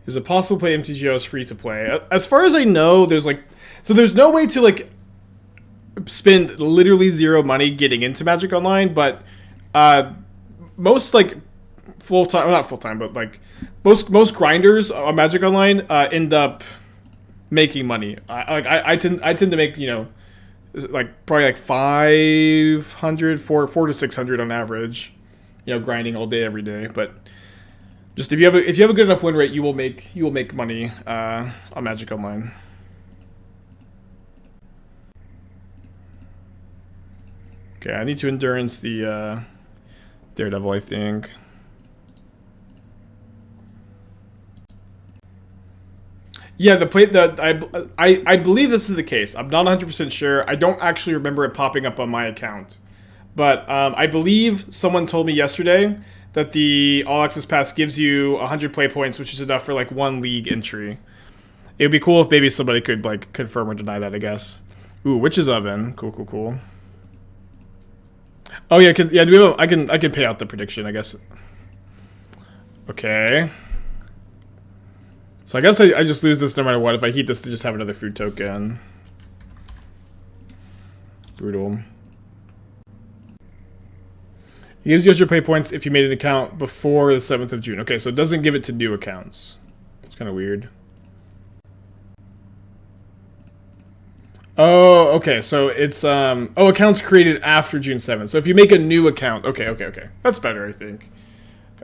Is it possible to play MTGO as free to play? As far as I know, there's like... So there's no way to like spend literally zero money getting into Magic Online, but most like full-time... Well, not full-time, but like most grinders on Magic Online end up making money. I tend to make, you know, like probably like 500, 400 to 600 on average, you know, grinding all day every day. But just if you have a good enough win rate, you will make money on Magic Online. Okay, I need to endurance the Daredevil, I think. Yeah, I believe this is the case. I'm not 100% sure. I don't actually remember it popping up on my account. But I believe someone told me yesterday that the All Access Pass gives you 100 play points, which is enough for like 1 league entry. It would be cool if maybe somebody could like confirm or deny that, I guess. Ooh, Witch's Oven. Cool. Oh yeah, I can pay out the prediction, I guess. Okay. So I guess I just lose this no matter what. If I heat this to just have another food token. Brutal. It gives you 100 play points if you made an account before the 7th of June. Okay, so it doesn't give it to new accounts. It's kind of weird. Oh, okay, so it's, accounts created after June 7th. So if you make a new account, okay. That's better, I think.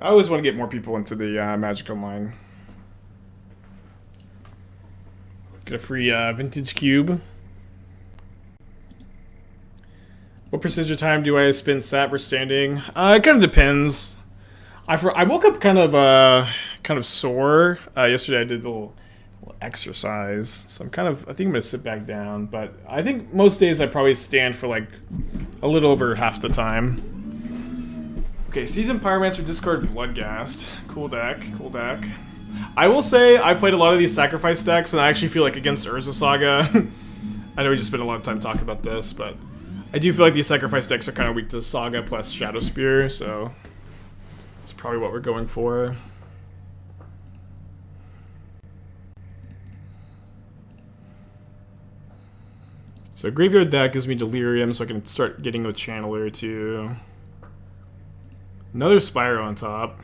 I always want to get more people into the Magic Online. Get a free vintage cube. What percentage of time do I spend sat versus standing? It kind of depends. I woke up kind of sore yesterday. I did a little exercise, so I think I'm gonna sit back down. But I think most days I probably stand for like a little over half the time. Okay, Seasoned Pyromancer, discard Bloodghast. Cool deck. I will say I've played a lot of these sacrifice decks, and I actually feel like against Urza Saga. I know we just spent a lot of time talking about this, but I do feel like these sacrifice decks are kind of weak to Saga plus Shadow Spear, so that's probably what we're going for. So Graveyard deck gives me Delirium, so I can start getting a Channeler too. Another Spyro on top.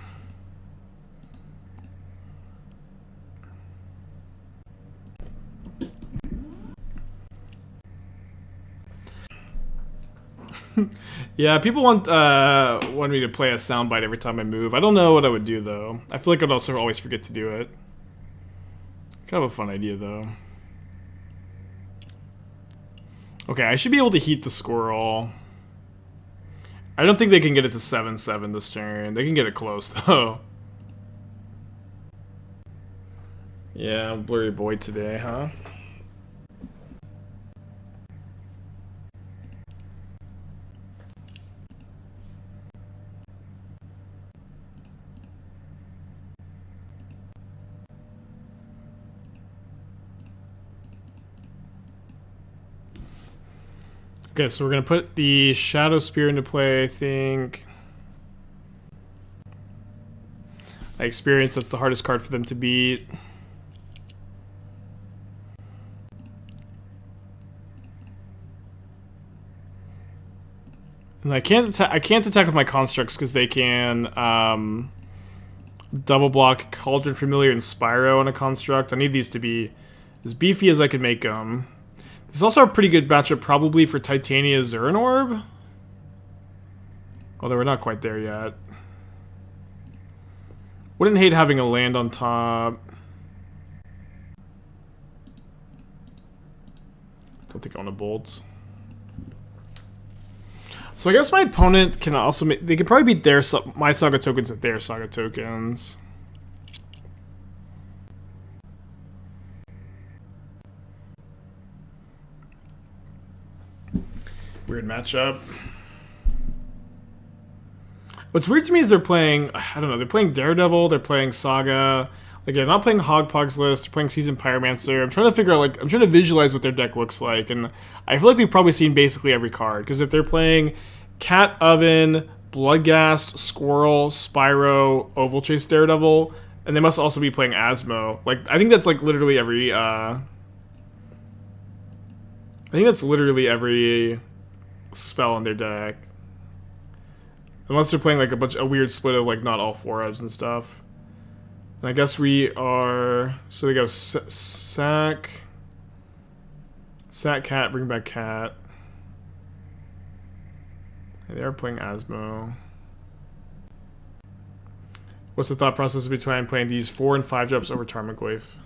Yeah, people want me to play a soundbite every time I move. I don't know what I would do though. I feel like I'd also always forget to do it. Kind of a fun idea though. Okay, I should be able to heat the squirrel. I don't think they can get it to 7/7 this turn. They can get it close though. Yeah, blurry boy today, huh? Okay, so we're going to put the Shadow Spear into play, I think. I experienced that's the hardest card for them to beat. And I can't attack with my constructs because they can double block Cauldron Familiar and Spyro on a construct. I need these to be as beefy as I can make them. There's also a pretty good matchup probably for Titania Zuran Orb. Although we're not quite there yet. Wouldn't hate having a land on top. Don't think I want to bolt. So I guess my opponent can also make... They could probably beat my Saga tokens with their Saga tokens. Weird matchup. What's weird to me is they're playing... I don't know. They're playing Daredevil. They're playing Saga. Like, they're not playing Hogpog's list. They're playing Seasoned Pyromancer. I'm trying to figure out, like... I'm trying to visualize what their deck looks like. And I feel like we've probably seen basically every card. Because if they're playing Cat Oven, Bloodghast, Squirrel, Spyro, Oval Chase Daredevil, And they must also be playing Asmo. Like, I think that's like literally every, I think that's literally every spell in their deck. Unless they're playing like a weird split of like not all 4-ofs and stuff. And I guess we are, so they go sack, cat, bring back cat. And they are playing Asmo. What's the thought process between playing these 4 and 5 drops over Tarmogoyf?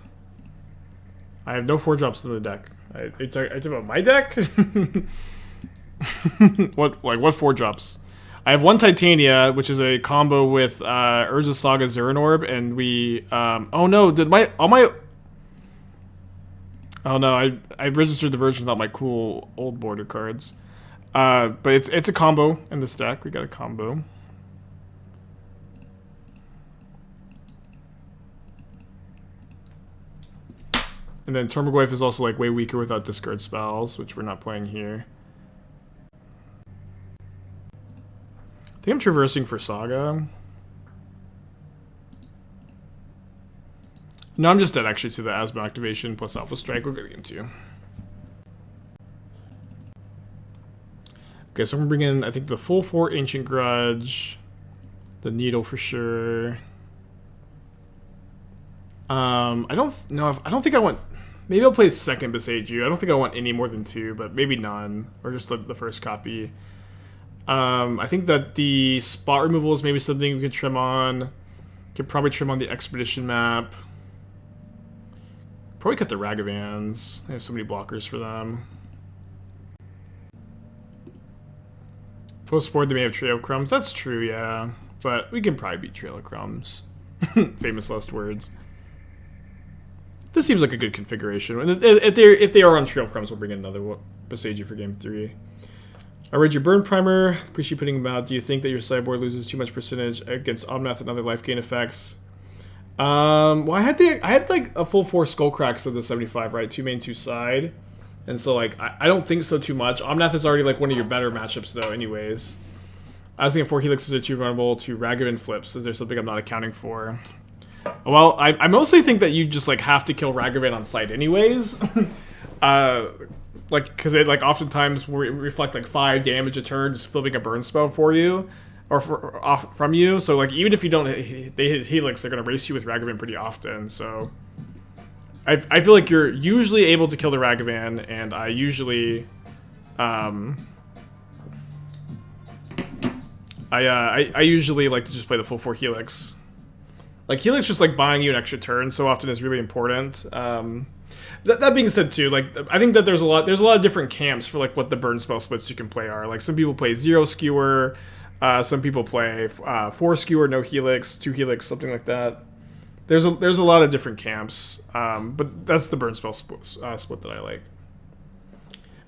I have no 4 drops in the deck. It's about my deck? What 4 drops? I have 1 Titania, which is a combo with Urza, Saga, Zuran Orb, and we oh no, oh no, I registered the version without my cool old border cards. But it's a combo in this deck. We got a combo. And then Tarmogoyf is also like way weaker without discard spells, which we're not playing here. I think I'm traversing for Saga. No, I'm just dead actually to the Asmo activation plus Alpha Strike. We're getting into. Okay, so I'm bringing in, I think, the full 4 Ancient Grudge, the Needle for sure. I don't know. I don't think I want. Maybe I'll play second Boseiju. I don't think I want any more than 2, but maybe none, or just the first copy. I think that the spot removal is maybe something we could trim on. Could probably trim on the expedition map. Probably cut the Ragavans. I have so many blockers for them. Post board, they may have Trail of Crumbs. That's true, yeah. But we can probably beat Trail of Crumbs. Famous last words. This seems like a good configuration. And if they are on Trail of Crumbs, we'll bring in another Boseiju for game 3. I read your burn primer. Appreciate putting them out. Do you think that your sideboard loses too much percentage against Omnath and other life gain effects? Well, I had like a full 4 Skullcracks of the 75, right? 2 main, 2 side. And so, like, I don't think so too much. Omnath is already, like, one of your better matchups, though, anyways. I was thinking 4 Helixes are too vulnerable to Ragavan flips. Is there something I'm not accounting for? Well, I mostly think that you just, like, have to kill Ragavan on sight anyways. Like, because it, like, oftentimes reflect, like, 5 damage a turn just flipping a burn spell for you. Or from you. So, like, even if you don't they hit Helix, they're going to race you with Ragavan pretty often, so... I feel like you're usually able to kill the Ragavan, and I usually, I usually like to just play the full 4 Helix. Like, Helix just, like, buying you an extra turn so often is really important. That being said, too, like, I think that there's a lot of different camps for, like, what the burn spell splits you can play are. Like, some people play 0 Skewer, some people play 4 Skewer, no Helix, 2 Helix, something like that. There's a lot of different camps, but that's the burn spell split that I like.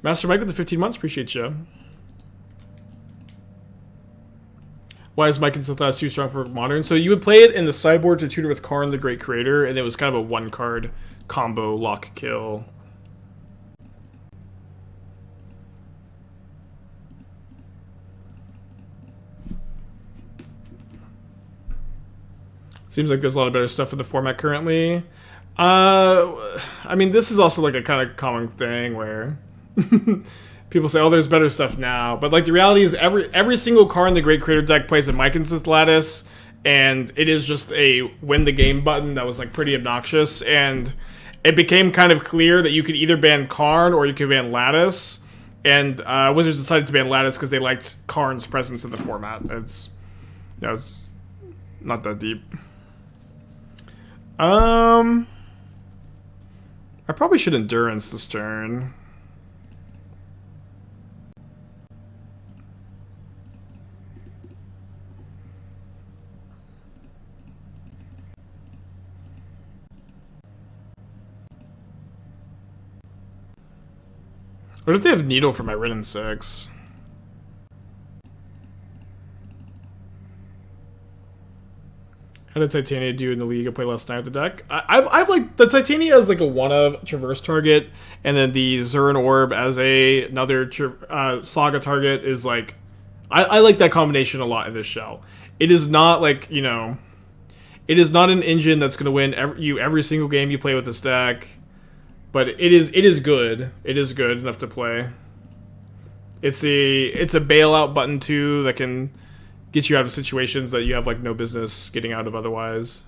Master Mike with the 15 months, appreciate you. Why is Mike and Sithas too strong for Modern? So you would play it in the sideboard to tutor with Karn, the Great Creator, and it was kind of a 1-card combo lock kill. Seems like there's a lot of better stuff in the format currently. I mean, this is also like a kind of common thing where people say, "Oh, there's better stuff now," but like the reality is, every single card in the Great Creator deck plays a Mike and Sith Lattice, and it is just a win the game button that was like pretty obnoxious. And it became kind of clear that you could either ban Karn or you could ban Lattice. And Wizards decided to ban Lattice because they liked Karn's presence in the format. It's not that deep. I probably should Endurance this turn. What if they have Needle for my Run and Six? How did Titania do in the league? I played last night with the deck. I've like the Titania as like a one of Traverse target, and then the Zuran Orb as another Saga target is like, I like that combination a lot in this shell. It is not like, you know, It is not an engine that's going to win every single game you play with this deck, but it is good. It is good enough to play. It's a bailout button too that can get you out of situations that you have like no business getting out of otherwise.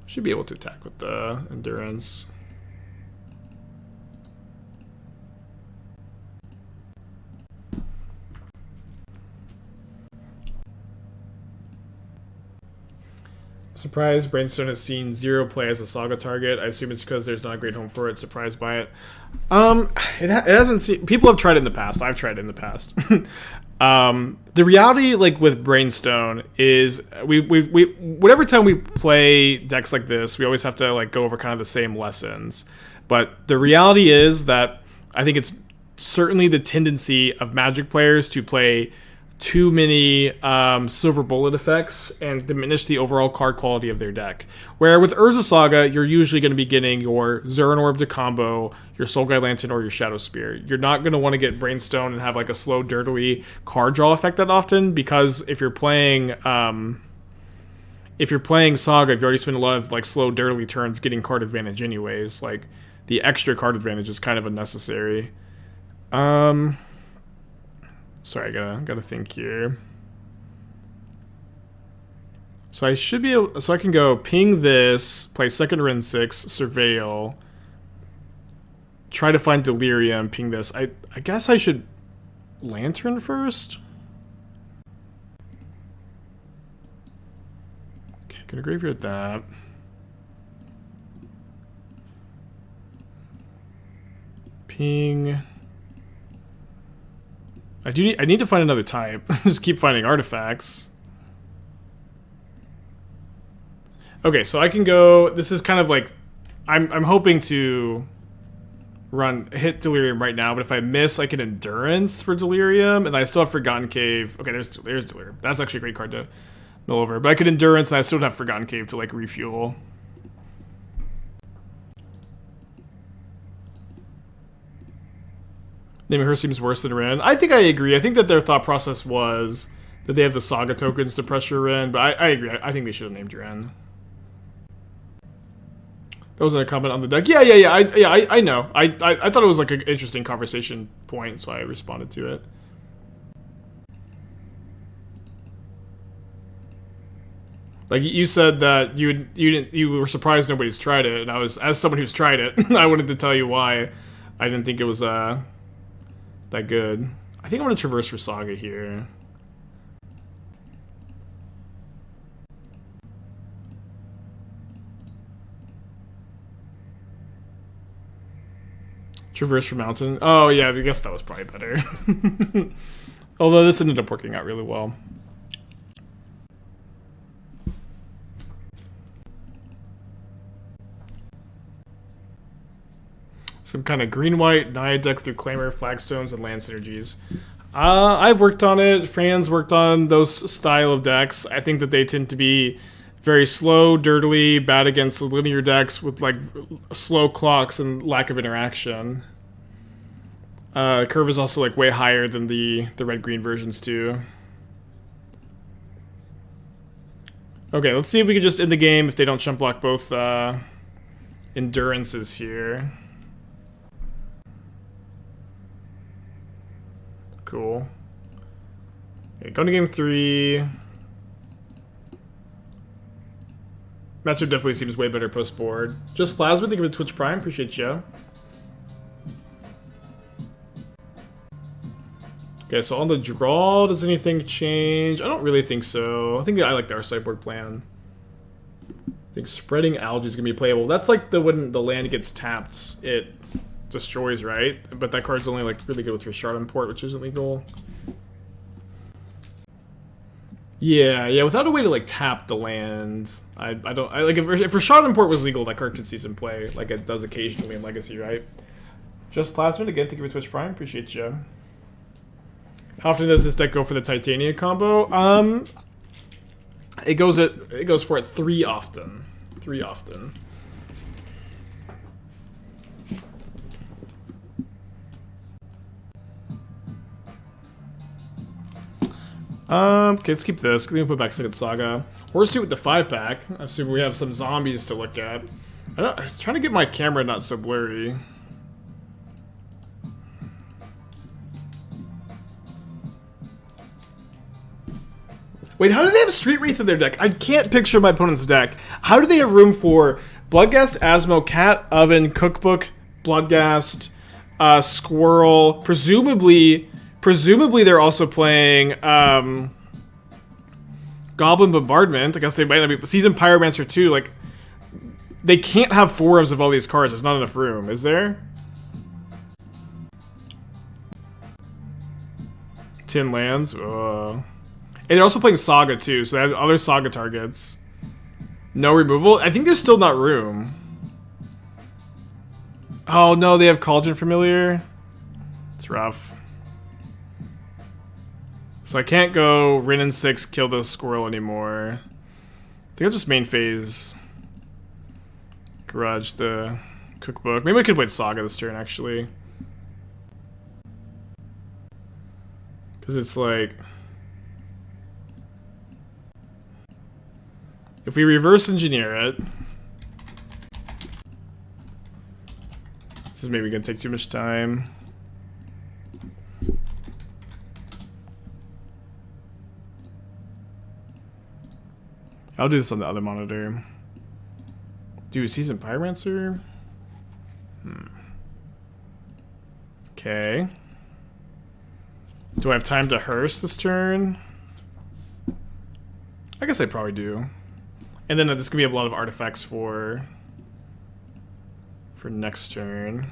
Should be able to attack with the endurance. Surprised Brainstorm has seen 0 play as a Saga target. I assume it's because there's not a great home for it. Surprised by it. It hasn't seen. People have tried it in the past. I've tried it in the past. The reality, like with Brainstone, is we whatever time we play decks like this, we always have to like go over kind of the same lessons. But the reality is that I think it's certainly the tendency of Magic players to play too many silver bullet effects and diminish the overall card quality of their deck. Where with Urza Saga, you're usually going to be getting your Zuran Orb to combo, your Soul Guide Lantern, or your Shadow Spear. You're not going to want to get Brainstone and have like a slow, dirtily card draw effect that often, because if you're playing Saga, you've already spent a lot of like slow, dirtily turns getting card advantage anyways. Like the extra card advantage is kind of unnecessary. Sorry, I gotta think here. So I should be able, so I can go ping this, play second Wrenn and Six, surveil, try to find Delirium, ping this. I guess I should Lantern first. Okay, gonna graveyard that. Ping. I need to find another type. Just keep finding artifacts. Okay, so I can go. This is kind of like I'm hoping to hit Delirium right now, but if I miss, I can Endurance for Delirium, and I still have Forgotten Cave. Okay, there's Delirium. That's actually a great card to mill over. But I could Endurance, and I still have Forgotten Cave to like refuel. Naming her seems worse than Wrenn. I think I agree. I think that their thought process was that they have the Saga tokens to pressure Wrenn, but I agree. I think they should have named Wrenn. That wasn't a comment on the deck. Yeah. I know. I thought it was like an interesting conversation point, so I responded to it. Like you said that you were surprised nobody's tried it, and I was, as someone who's tried it, I wanted to tell you why I didn't think it was that good. I think I'm gonna Traverse for Saga here. Traverse for Mountain. Oh yeah, I guess that was probably better. Although this ended up working out really well. Some kind of green-white Naya deck through Claimer, Flagstones, and land synergies. I've worked on it. Fran's worked on those style of decks. I think that they tend to be very slow, dirtily, bad against linear decks with like slow clocks and lack of interaction. Curve is also like way higher than the red-green versions too. Okay, let's see if we can just end the game if they don't chump block both endurances here. Cool. Okay, going to game 3. Matchup definitely seems way better post board. Just Plasma, thank you for the Twitch Prime. Appreciate you. Okay, so on the draw, does anything change? I don't really think so. I think I like our sideboard plan. I think Spreading Algae is going to be playable. That's like when the land gets tapped, it destroys, right? But that card's only like really good with your Shard Import, which isn't legal. Yeah, without a way to like tap the land, I don't like if Rashad Import was legal, that card could see some play, like it does occasionally in Legacy, right? Just Plasmid again, thank you for Twitch Prime, appreciate you. How often does this deck go for the Titania combo? It goes for it 3 often. 3 often. Okay, let's keep this. Let me put back Second Saga. Horseshoe with the 5-pack. I assume we have some zombies to look at. I was trying to get my camera not so blurry. Wait, how do they have Street Wraith in their deck? I can't picture my opponent's deck. How do they have room for Bloodghast, Asmo, Cat, Oven, Cookbook, Bloodghast, Squirrel? Presumably they're also playing Goblin Bombardment. I guess they might not be. Seasoned Pyromancer too. Like, they can't have forums of all these cards. There's not enough room. Is there? 10 lands. And they're also playing Saga too, so they have other Saga targets. No removal? I think there's still not room. Oh no, they have Cauldron Familiar. It's rough. So I can't go Wrenn and Six, kill the squirrel anymore. I think I'll just main phase Grudge the Cookbook. Maybe I could wait Saga this turn actually. Because it's like... if we reverse engineer it, this is maybe gonna take too much time. I'll do this on the other monitor. Do a Seasoned Pyromancer? Okay. Do I have time to hearse this turn? I guess I probably do. And then this could be a lot of artifacts for next turn.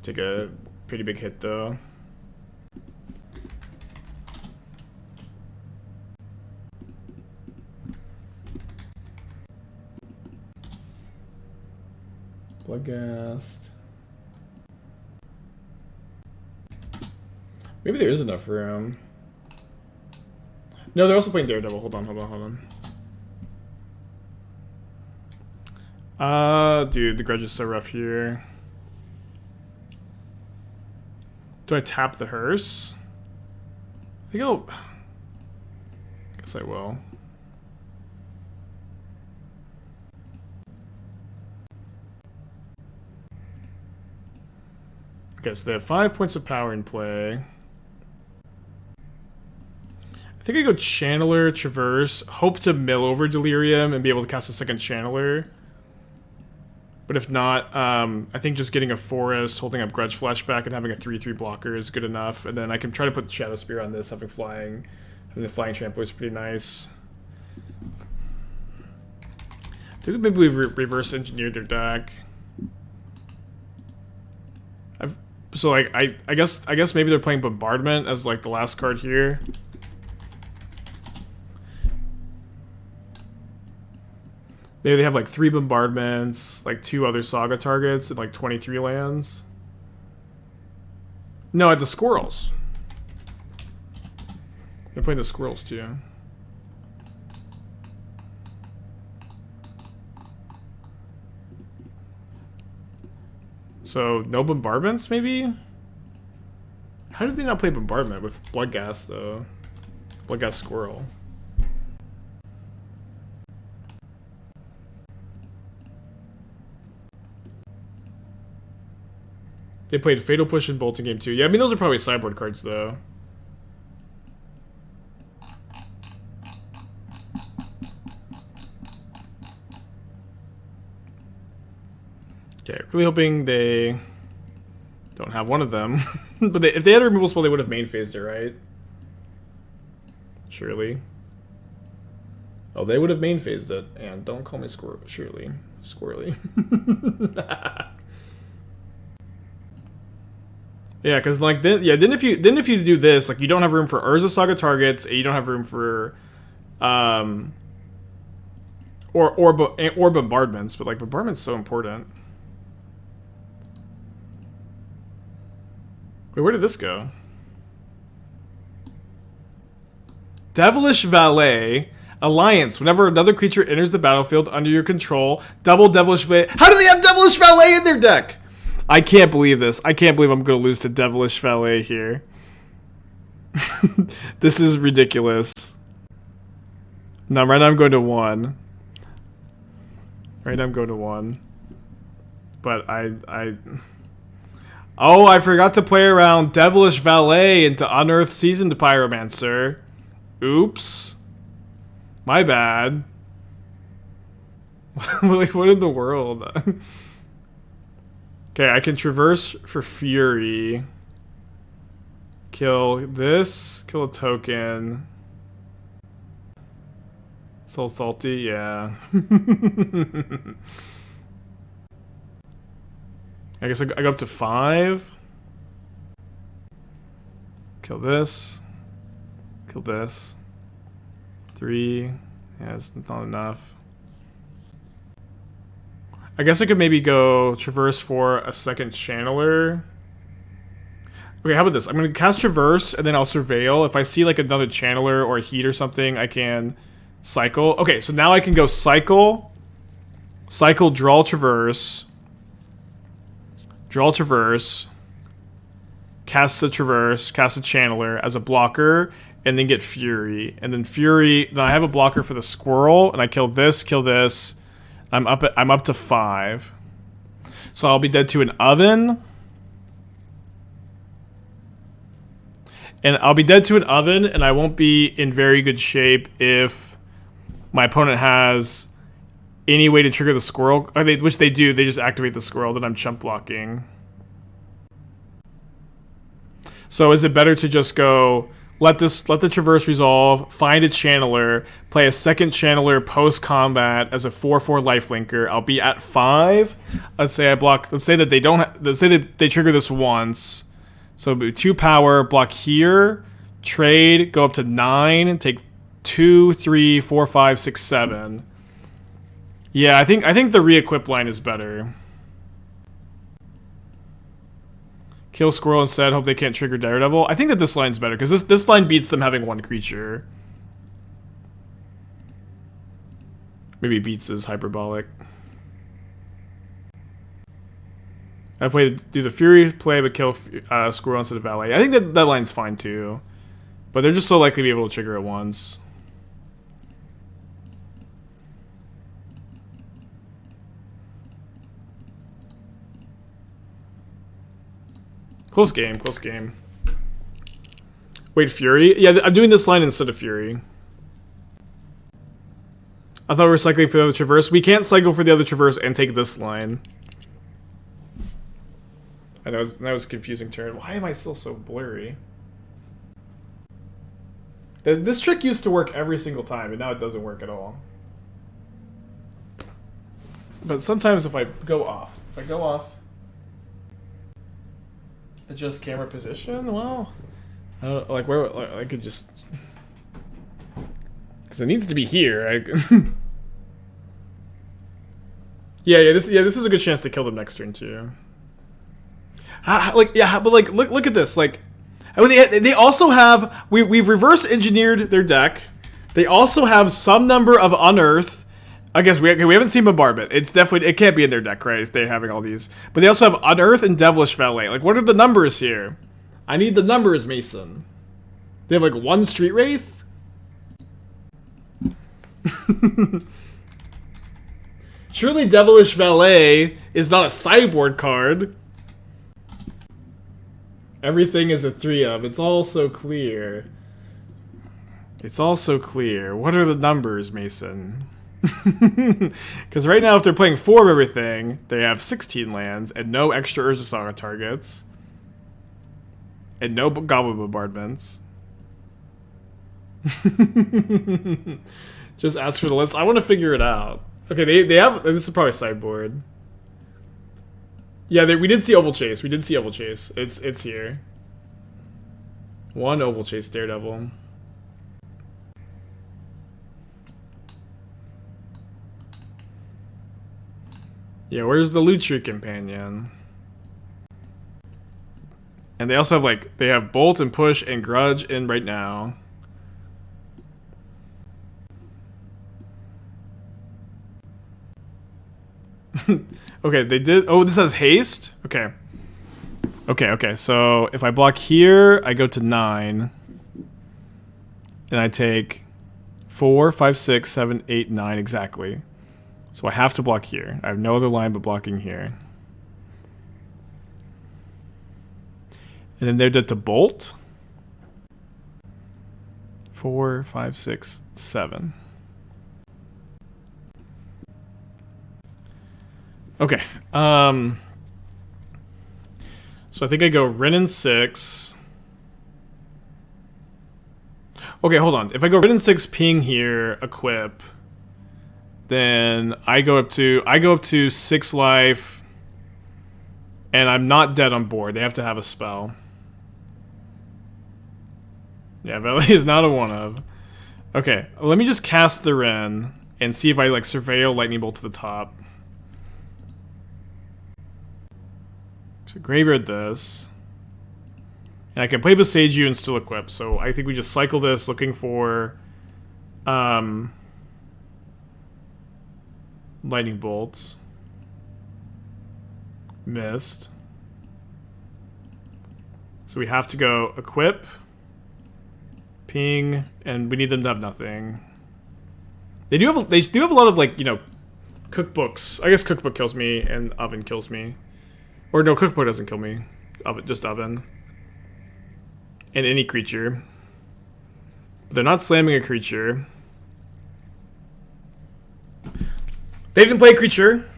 Take a pretty big hit though. Bloodghast. Maybe there is enough room. No, they're also playing Daredevil. Hold on. Dude, the Grudge is so rough here. Do I tap the hearse? I think I'll... guess I will. Okay, so they have 5 points of power in play. I think I go Channeler, Traverse, hope to mill over Delirium and be able to cast a second Channeler. But if not, I think just getting a Forest, holding up Grudge Flashback, and having a 3/3 blocker is good enough. And then I can try to put Shadow Spear on this, having flying. Having the Flying Trampler is pretty nice. I think maybe we've reverse engineered their deck. So like I guess maybe they're playing Bombardment as like the last card here. Maybe they have like 3 bombardments, like 2 other Saga targets, and like 23 lands. No, at the squirrels. They're playing the squirrels too. So no bombardments, maybe? How did they not play bombardment with Bloodghast though? Bloodghast squirrel. They played Fatal Push and Bolting Game 2. Yeah, I mean, those are probably sideboard cards, though. Okay, really hoping they don't have one of them. But if they had a removal spell, they would have main phased it, right? Surely. Oh, they would have main phased it. And don't call me surely. Squirrely. Yeah, because like then if you do this, like you don't have room for Urza Saga targets, and you don't have room for or bombardments, but like bombardment's so important. Wait, where did this go? Devilish Valet Alliance. Whenever another creature enters the battlefield under your control, double Devilish Valet. How do they have Devilish Valet in their deck? I can't believe this. I can't believe I'm going to lose to Devilish Valet here. This is ridiculous. No, right now I'm going to 1. Right now I'm going to 1. But Oh, I forgot to play around Devilish Valet into Unearthed Seasoned Pyromancer. Oops. My bad. Like, what in the world? Okay, I can Traverse for Fury. Kill this. Kill a token. Soul Salty, yeah. I guess I go up to 5. Kill this. Kill this. 3. Yeah, it's not enough. I guess I could maybe go Traverse for a second Channeler. Okay, how about this? I'm going to cast Traverse, and then I'll Surveil. If I see, like, another Channeler or a Heat or something, I can cycle. Okay, so now I can go Cycle. Cycle, draw Traverse. Draw Traverse. Cast the Traverse. Cast a Channeler as a blocker. And then get Fury. And then Fury... Then I have a blocker for the Squirrel. And I kill this, kill this. I'm up to 5. So I'll be dead to an Oven. And I'll be dead to an Oven, and I won't be in very good shape if my opponent has any way to trigger the Squirrel. Which they do, they just activate the Squirrel, then I'm chump blocking. So is it better to just go... Let the Traverse resolve, find a Channeler, play a second Channeler post-combat as a 4/4 lifelinker. I'll be at 5. Let's say I block. Let's say that they don't. Let's say that they trigger this once. So 2 power, block here, trade, go up to 9, take 2, 3, 4, 5, 6, 7. Yeah, I think the re-equip line is better. Kill Squirrel instead, hope they can't trigger Daredevil. I think that this line's better, because this line beats them having 1 creature. Maybe beats is hyperbolic. I play to do the Fury play, but kill Squirrel instead of Valet. I think that line's fine too. But they're just so likely to be able to trigger it once. Close game, close game. Wait, Fury? Yeah, I'm doing this line instead of Fury. I thought we were cycling for the other Traverse. We can't cycle for the other Traverse and take this line. I know that was a confusing turn. Why am I still so blurry? This trick used to work every single time, and now it doesn't work at all. But sometimes if I go off, adjust camera position, well, I don't like where I could just, because it needs to be here. This is a good chance to kill them next turn too. But look at this. Like, I mean, they also have we've reverse engineered their deck. They also have some number of Unearth. I guess we haven't seen Bombardment. It can't be in their deck, right? If they're having all these, but they also have Unearth and Devilish Valet. Like, what are the numbers here? I need the numbers, Mason. They have like 1 Street Wraith. Surely Devilish Valet is not a sideboard card. Everything is a 3 of. It's all so clear. It's all so clear. What are the numbers, Mason? Because right now, if they're playing 4 of everything, they have 16 lands and no extra Urza Saga targets. And no Goblin Bombardments. Just ask for the list. I want to figure it out. Okay, they have... This is probably sideboard. Yeah, we did see Oval Chase. It's here. 1 Oval Chase Daredevil. Yeah, where's the Loot Tree Companion? And they also have, they have Bolt and Push and Grudge in right now. Okay, they did... Oh, this has Haste? Okay. Okay, so if I block here, I go to 9. and I take 4, 5, 6, 7, 8, 9 exactly. So I have to block here. I have no other line but blocking here. And then they're dead to bolt. 4, 5, 6, 7. Okay. So I think I go Wrenn and Six. Okay, hold on. If I go Wrenn and Six, ping here, equip, then I go up to 6 life, and I'm not dead on board. They have to have a spell. Yeah, Valley is not a one of. Okay, let me just cast the Wrenn and see if I like surveil Lightning Bolt to the top. So graveyard this. And I can play Boseiju and still equip. So I think we just cycle this looking for Lightning Bolts. Missed. So we have to go equip, ping, and we need them to have nothing. They do have a lot of, like, you know, cookbooks. I guess cookbook kills me and oven kills me. Or no, cookbook doesn't kill me. Oven, just oven. And any creature. They're not slamming a creature. They didn't play a creature.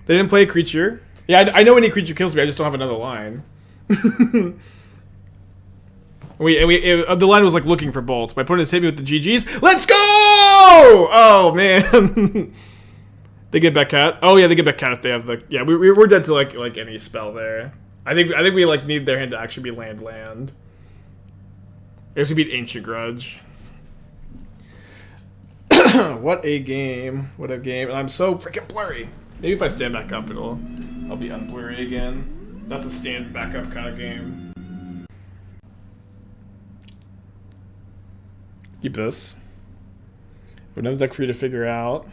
They didn't play a creature. Yeah, I know any creature kills me. I just don't have another line. The line was like looking for bolts. My opponent's hit me with the GGs. Let's go! Oh man. They get back cat. Oh yeah, they get back cat if they have the. Yeah, we're dead to like any spell there. I think we like need their hand to actually be land. I guess we beat Ancient Grudge. What a game! What a game! And I'm so freaking blurry. Maybe if I stand back up, I'll be unblurry again. That's a stand back up kind of game. Keep this. Another deck for you to figure out.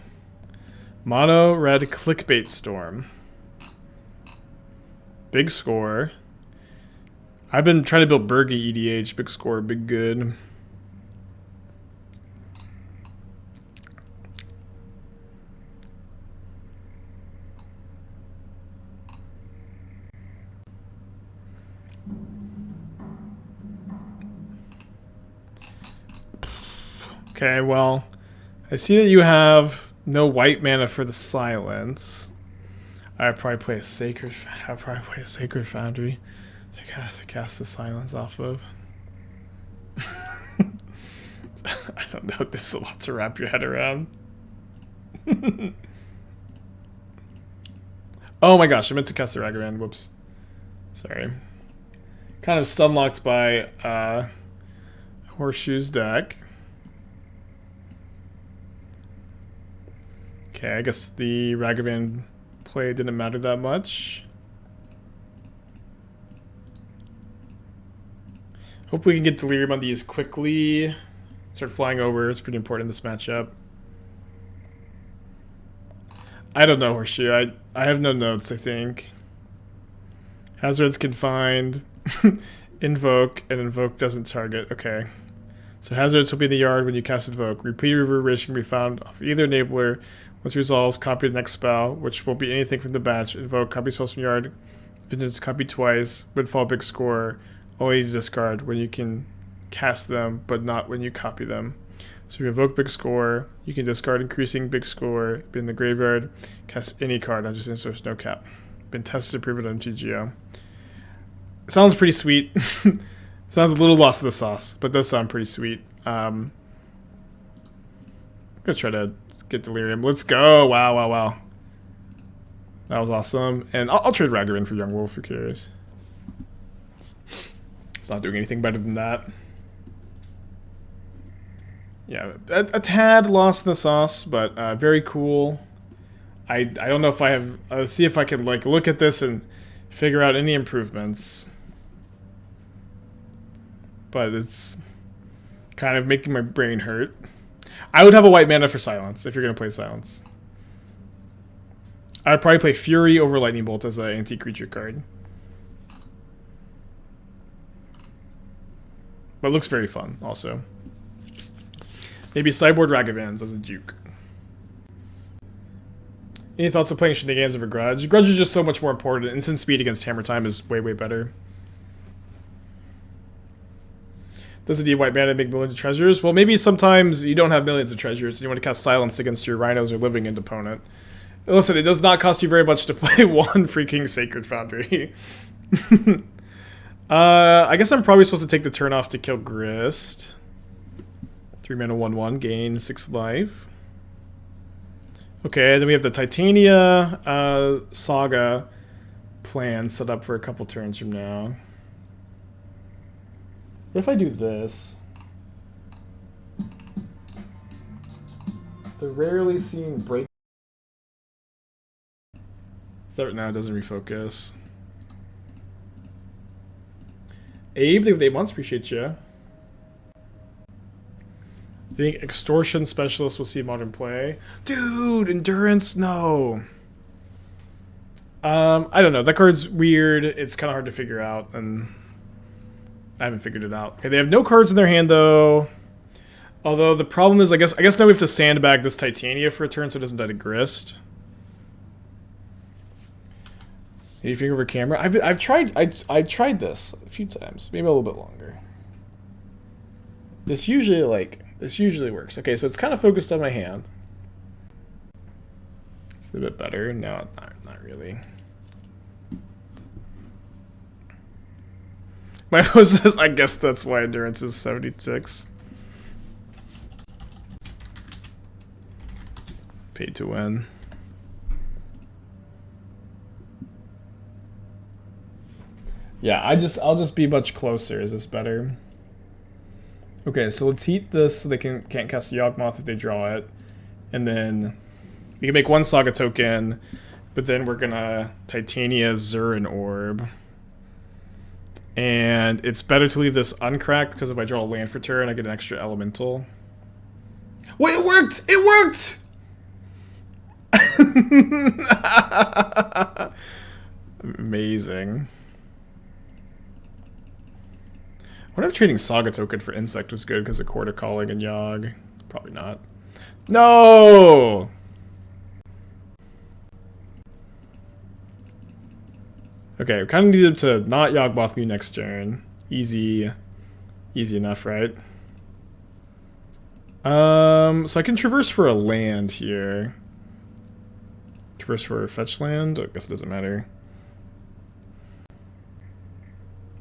Mono red clickbait storm. Big score. I've been trying to build Burgy EDH. Big score, big good. Okay, well, I see that you have no white mana for the silence. I'd probably play a Sacred Foundry to cast the silence off of. I don't know. This is a lot to wrap your head around. Oh my gosh, I meant to cast the Ragavan. Whoops. Sorry. Kind of stun locked by Horseshoe's deck. Okay, I guess the Ragavan play didn't matter that much. Hopefully we can get Delirium on these quickly. Start flying over. It's pretty important in this matchup. I don't know, Horseshoe. I have no notes, I think. Hazard's confined. Invoke, and invoke doesn't target. Okay. So hazards will be in the yard when you cast invoke. Repeat reverberation can be found off either enabler. Once resolves, copy the next spell, which won't be anything from the batch. Invoke, copy spells from yard. Vintage, copy twice. Windfall, big score. Only to discard when you can cast them, but not when you copy them. So if you invoke big score, you can discard increasing big score. Be in the graveyard. Cast any card, not just inserts, no cap. Been tested to prove it on MTGO. Sounds pretty sweet. Sounds a little lost in the sauce, but does sound pretty sweet. I'm gonna try to get Delirium. Let's go! Wow. That was awesome. And I'll trade Ragavan for Young Wolf, who cares? It's not doing anything better than that. Yeah, a tad lost in the sauce, but very cool. I don't know if I have... see if I can like look at this and figure out any improvements. But it's kind of making my brain hurt. I would have a white mana for Silence if you're going to play Silence. I'd probably play Fury over Lightning Bolt as an anti-creature card. But it looks very fun, also. Maybe sideboard Ragavans as a juke. Any thoughts on playing Shenanigans over Grudge? Grudge is just so much more important. Instant speed against Hammer Time is way, way better. Does the D white mana make millions of treasures? Well, maybe sometimes you don't have millions of treasures. You want to cast Silence against your Rhinos or Living End opponent. Listen, it does not cost you very much to play one freaking Sacred Foundry. I guess I'm probably supposed to take the turn off to kill Grist. 3 mana 1/1, gain 6 life. Okay, then we have the Titania Saga plan set up for a couple turns from now. What if I do this? The rarely seen break. So now it doesn't refocus. Abe, they months, appreciate you. I think Extortion Specialist will see modern play. Dude, Endurance, no. I don't know. That card's weird. It's kind of hard to figure out, and I haven't figured it out. Okay, they have no cards in their hand though. Although the problem is, I guess now we have to sandbag this Titania for a turn so it doesn't die to Grist. Any finger over camera? I've tried this a few times, maybe a little bit longer. This usually works. Okay, so it's kind of focused on my hand. It's a bit better. No, not really. My host says, I guess that's why Endurance is 76. Paid to win. Yeah, I'll just be much closer. Is this better? Okay, so let's heat this so they can't cast Yawgmoth if they draw it. And then we can make one Saga token, but then we're gonna Titania Zuran Orb. And it's better to leave this uncracked because if I draw a land for turn, I get an extra elemental. Wait, it worked! It worked! Amazing. I wonder if trading Saga token for Insect was good because of Quarter Calling and Yogg. Probably not. No! Okay, we kind of need them to not Yawgmoth me next turn. Easy enough, right? So I can traverse for a land here. Traverse for a fetch land? I guess it doesn't matter.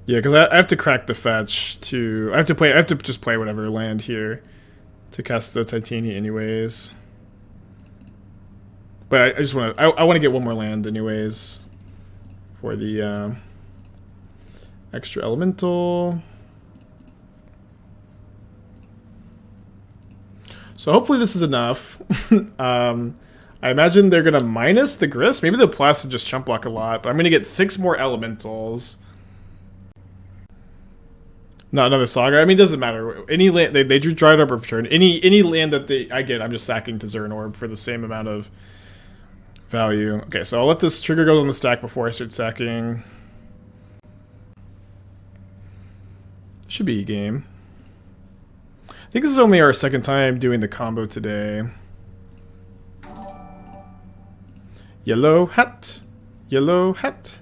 Yeah, because I have to crack the fetch to... I have to just play whatever land here to cast the Titania anyways. But I just want to... I want to get one more land anyways for the extra elemental. So hopefully this is enough. I imagine they're going to minus the Grist. Maybe the Placid just chump block a lot, but I'm going to get 6 more elementals. Not another Saga. I mean, it doesn't matter. Any land they drew Dried Orb for turn. Any land that I get, I'm just sacking to Zuran Orb for the same amount of value. Okay, so I'll let this trigger go on the stack before I start sacking. Should be a game. I think this is only our second time doing the combo today. Yellow hat. Yellow hat.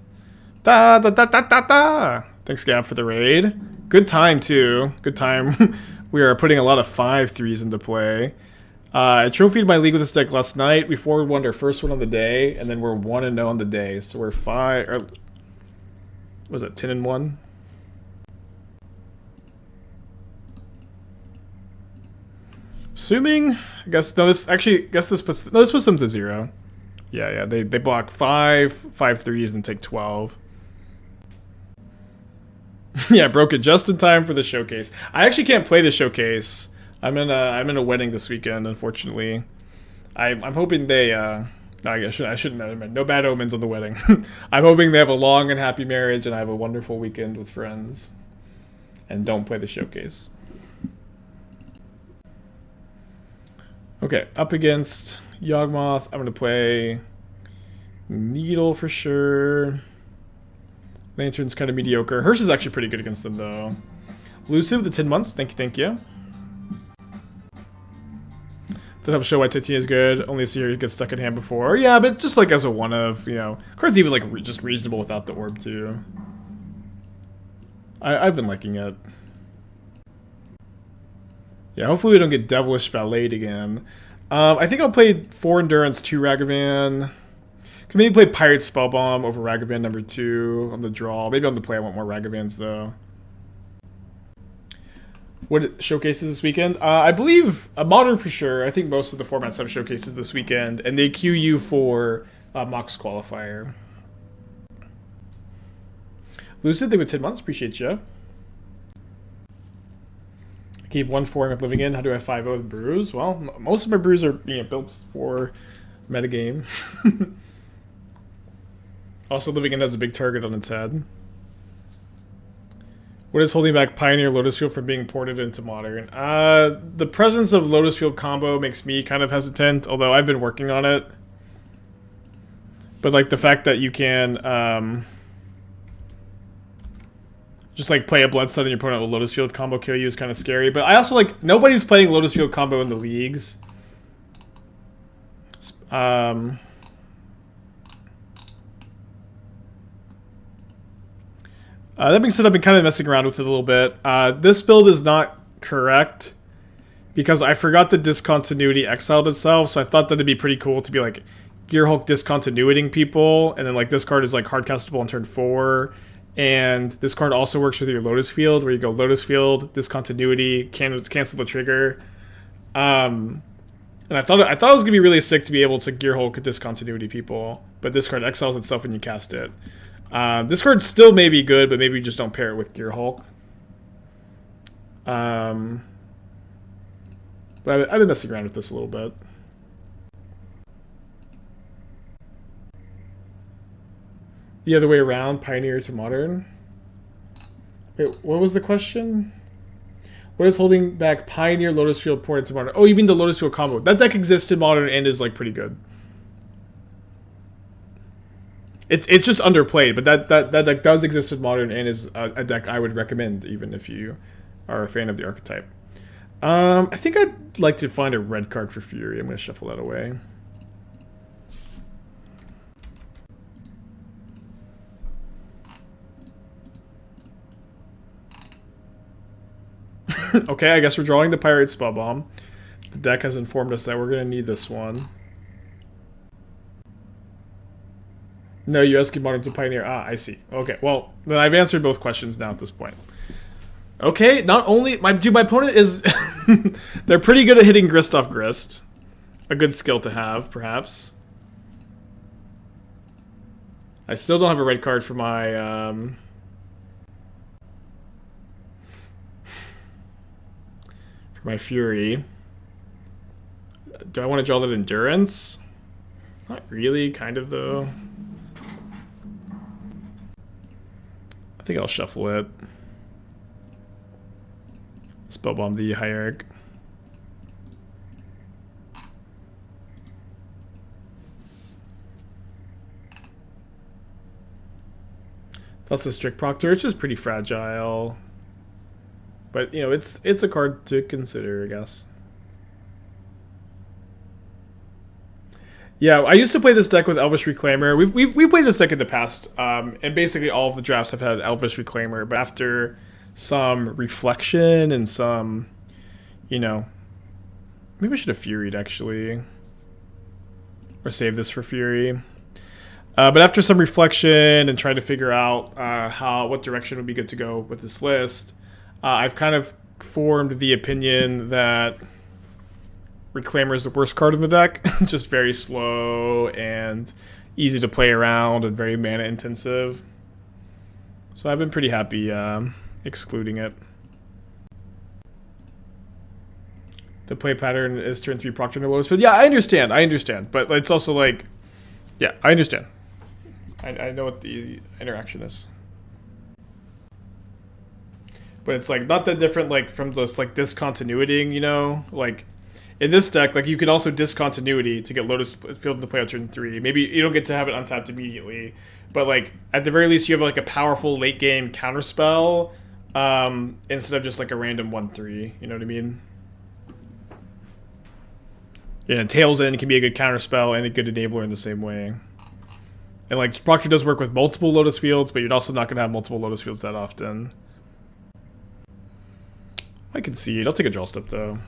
Da da da da da da. Thanks, Gab, for the raid. Good time, too. Good time. We are putting a lot of 5/3s into play. I trophied my league with this deck last night. We forward won our first one on the day, and then we're 1-0 on the day. So we're 5... Or, was it 10-1? Assuming... I guess... No, this... Actually, I guess this puts... No, this puts them to 0. Yeah. They block 5/3s, and take 12. Yeah, broke it just in time for the showcase. I actually can't play the showcase. I'm in a wedding this weekend, unfortunately. I'm hoping they no, I shouldn't have. No bad omens on the wedding. I'm hoping they have a long and happy marriage and I have a wonderful weekend with friends. And don't play the showcase. Okay, up against Yawgmoth. I'm gonna play Needle for sure. Lantern's kind of mediocre. Hearse is actually pretty good against them, though. Lucid with the 10 months. Thank you, thank you. That helps show why Titania is good. Only a seer gets stuck in hand before. Yeah, but just like as a one of, you know. Card's even like just reasonable without the orb too. I've been liking it. Yeah, hopefully we don't get Devilish Valeted again. I think I'll play 4 Endurance, 2 Ragavan. Could maybe play Pyrite Spellbomb over Ragavan number 2 on the draw. Maybe on the play I want more Ragavans though. What showcases this weekend? I believe Modern for sure. I think most of the formats have showcases this weekend, and they queue you for Mox Qualifier. Lucid, they with 10 months. Appreciate you. Keep 1-4 with Living In. How do I 5-0 with brews? Well, most of my brews are built for metagame. Also, Living In has a big target on its head. What is holding back Pioneer Lotus Field from being ported into Modern? The presence of Lotus Field combo makes me kind of hesitant, although I've been working on it. But like the fact that you can just like play a Bloodstone and your opponent will Lotus Field combo kill you is kind of scary. But I also like, nobody's playing Lotus Field combo in the leagues. That being said, I've been kind of messing around with it a little bit. This build is not correct because I forgot the discontinuity exiled itself, so I thought that it'd be pretty cool to be like Gearhulk discontinuiting people, and then like this card is like hardcastable on turn 4, and this card also works with your Lotus Field, where you go Lotus Field, discontinuity, cancel the trigger. And I thought it was gonna be really sick to be able to Gearhulk discontinuity people, but this card exiles itself when you cast it. This card still may be good, but maybe you just don't pair it with Gearhulk. But I've been messing around with this a little bit. The other way around, Pioneer to Modern. Wait, what was the question? What is holding back Pioneer Lotus Field ported to Modern? Oh, you mean the Lotus Field combo. That deck exists in Modern and is like pretty good. It's just underplayed, but that deck does exist in Modern and is a deck I would recommend, even if you are a fan of the archetype. I think I'd like to find a red card for Fury. I'm going to shuffle that away. Okay, I guess we're drawing the Pyrite Spellbomb. The deck has informed us that we're going to need this one. No, you asking Modern to Pioneer. Ah, I see. Okay, well, then I've answered both questions now at this point. Okay, not only... my opponent is... they're pretty good at hitting Grist off Grist. A good skill to have, perhaps. I still don't have a red card for my... for my Fury. Do I want to draw that Endurance? Not really, kind of, though. I think I'll shuffle it. Spellbomb the Hierarch. That's a Strict Proctor. It's just pretty fragile. But, you know, it's a card to consider, I guess. Yeah, I used to play this deck with Elvish Reclaimer. We've played this deck in the past, and basically all of the drafts have had Elvish Reclaimer, but after some reflection and some, you know... maybe I should have Furied, actually. Or save this for Fury. But after some reflection and trying to figure out what direction would be good to go with this list, I've kind of formed the opinion that Reclaimer is the worst card in the deck. Just very slow and easy to play around and very mana intensive. So I've been pretty happy excluding it. The play pattern is turn 3 Proctor and Lotus Field. Yeah, I understand. But it's also like, yeah, I understand. I know what the interaction is. But it's like not that different like from those like discontinuitying, you know? Like in this deck, like you can also discontinuity to get Lotus Field into play on turn 3. Maybe you don't get to have it untapped immediately, but like at the very least you have like a powerful late game counterspell instead of just like a random 1/3. You know what I mean? Yeah, Tails End can be a good counterspell and a good enabler in the same way. And like Proctor does work with multiple Lotus Fields, but you're also not going to have multiple Lotus Fields that often. I can see it. I'll take a draw step though.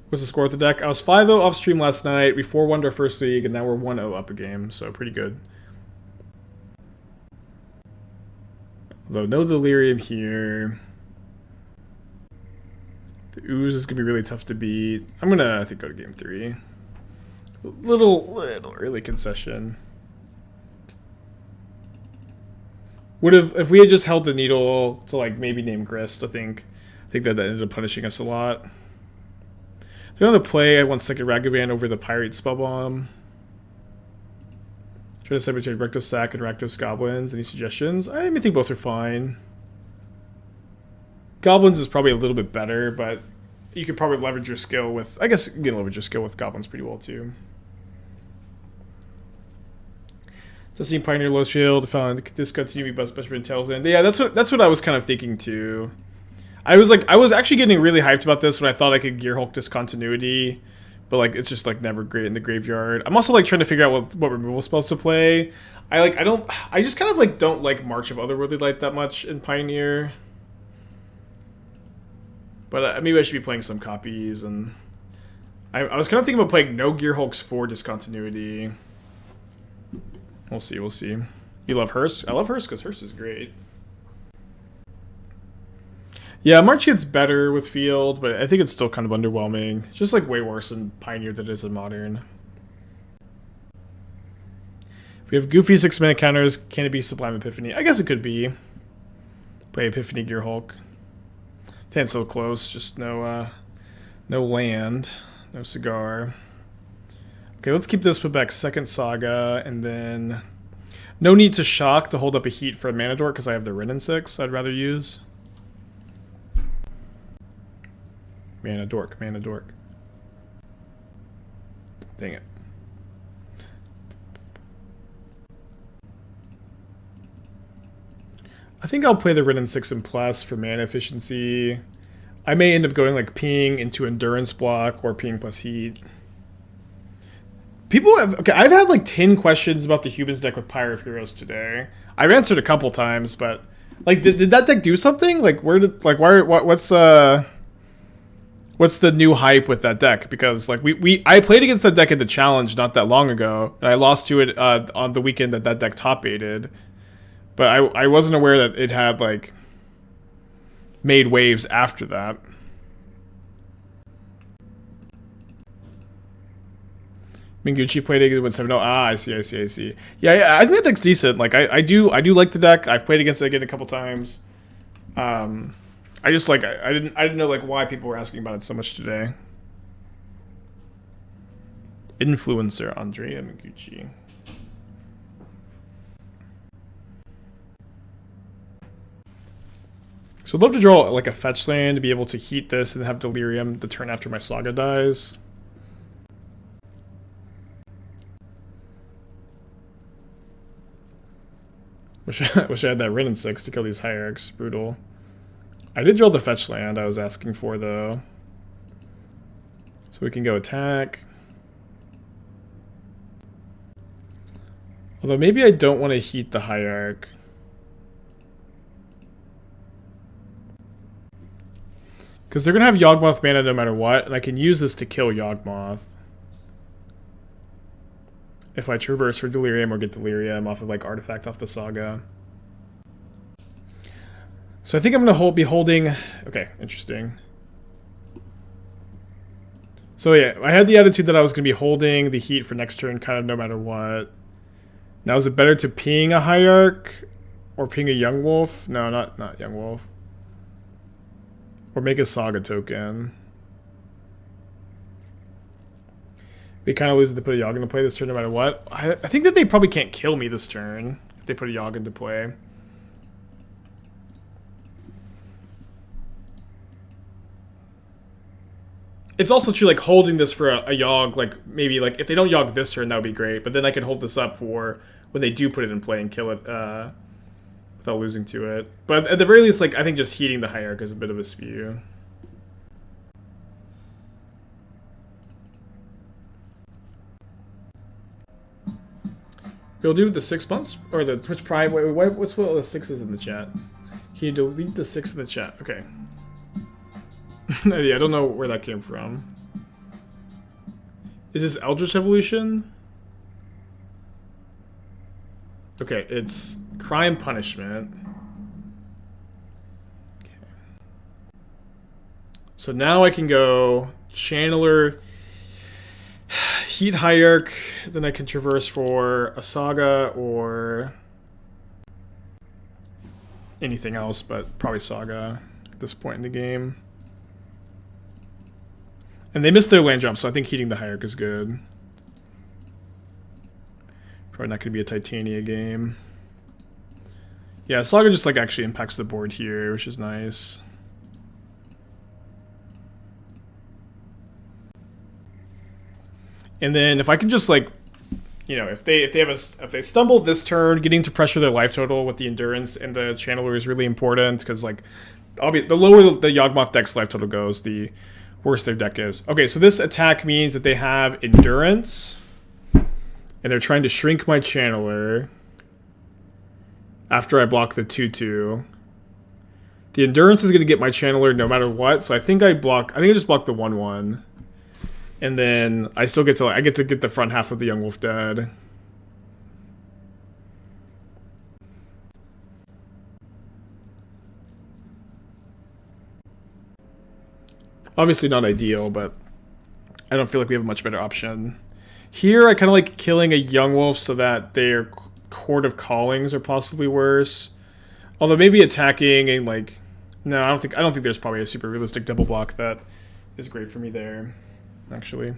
What's the score with the deck? I was 5-0 off stream last night. We 4-1'd our first league, and now we're 1-0 up a game, so pretty good. Although no Delirium here. The Ooze is going to be really tough to beat. I'm going to, I think, go to game 3. Little early concession. Would have, if we had just held the Needle to like maybe name Grist, I think that ended up punishing us a lot. They're on the play. I want second Ragavan over the Pyrite Spellbomb. Try to decide between Recto Sack and Rakdos Goblins. Any suggestions? I think both are fine. Goblins is probably a little bit better, but you could probably leverage your skill with... I guess you can leverage your skill with Goblins pretty well, too. Testing Pioneer Low Shield. Found discontinue best friend tells in. Yeah, that's what I was kind of thinking, too. I was actually getting really hyped about this when I thought I could Gear Hulk discontinuity, but like it's just like never great in the graveyard. I'm also like trying to figure out what removal spells to play. I just kind of like don't like March of Otherworldly Light that much in Pioneer. But maybe I should be playing some copies, and I was kind of thinking about playing no Gear Hulks for discontinuity. We'll see. You love Hearst? I love Hearst because Hearst is great. Yeah, March gets better with Field, but I think it's still kind of underwhelming. It's just like way worse in Pioneer than it is in Modern. If we have goofy 6-mana counters, can it be Sublime Epiphany? I guess it could be. Play Epiphany Gear Hulk. It's so close, just no land, no cigar. Okay, let's keep this, put back second Saga, and then no need to shock to hold up a heat for a Mana Dork because I have the Wrenn and Six I'd rather use. Mana Dork. Dang it. I think I'll play the Wrenn and Six in plus for mana efficiency. I may end up going like Ping into Endurance block or Ping plus Heat. People have... Okay, I've had like 10 questions about the Humans deck with Pyre of Heroes today. I've answered a couple times, but... Like, did that deck do something? Like, what's the new hype with that deck? Because like I played against that deck in the challenge not that long ago, and I lost to it on the weekend that deck top aided. But I wasn't aware that it had like made waves after that. Minguchi played it with 7-0. Ah, I see. Yeah, I think that deck's decent. Like I do like the deck. I've played against it again a couple times. I just like I didn't know like why people were asking about it so much today. Influencer Andrea Miguchi. So I'd love to draw like a fetch land to be able to heat this and have Delirium the turn after my Saga dies. Wish I had that Wrenn and Six to kill these Hierarchs. Brutal. I did draw the fetch land I was asking for, though. So we can go attack. Although maybe I don't want to heat the Hierarch. Because they're going to have Yawgmoth mana no matter what, and I can use this to kill Yawgmoth. If I traverse for Delirium or get Delirium off of like Artifact off the Saga. So I think I'm going to be holding... Okay, interesting. So yeah, I had the attitude that I was going to be holding the heat for next turn kind of no matter what. Now is it better to ping a Hierarch or ping a Young Wolf? No, not Young Wolf. Or make a Saga token. We kind of lose if they put a Yogg into play this turn no matter what. I think that they probably can't kill me this turn if they put a Yogg into play. It's also true, like, holding this for a Yogg, like, maybe, like, if they don't Yogg this turn, that would be great. But then I can hold this up for when they do put it in play and kill it with without losing to it. But at the very least, like, I think just heating the Hierarch is a bit of a spew. You'll do the 6 months? Or the Twitch Prime? Wait, what's what the 6s in the chat? Can you delete the 6 in the chat? Okay. Yeah, I don't know where that came from. Is this Eldritch Evolution? Okay, it's Crime Punishment. Okay. So now I can go Channeler, Heat Hierarch, then I can traverse for a Saga or anything else, but probably Saga at this point in the game. And they missed their land jump, so I think heating the Hierarch is good. Probably not going to be a Titania game. Yeah, Saga just like actually impacts the board here, which is nice. And then if I can just like, you know, if they stumble this turn, getting to pressure their life total with the endurance and the channeler is really important because like, the lower the Yawgmoth deck's life total goes, the worse their deck is. Okay, so this attack means that they have endurance, and they're trying to shrink my channeler after I block the 2/2. The endurance is going to get my channeler no matter what, so I think I just block the 1/1. And then I still get to get the front half of the Young Wolf dead. Obviously not ideal, but I don't feel like we have a much better option. Here I kind of like killing a Young Wolf so that their Court of Callings are possibly worse. Although maybe attacking and like, no, I don't think there's probably a super realistic double block that is great for me there. Actually,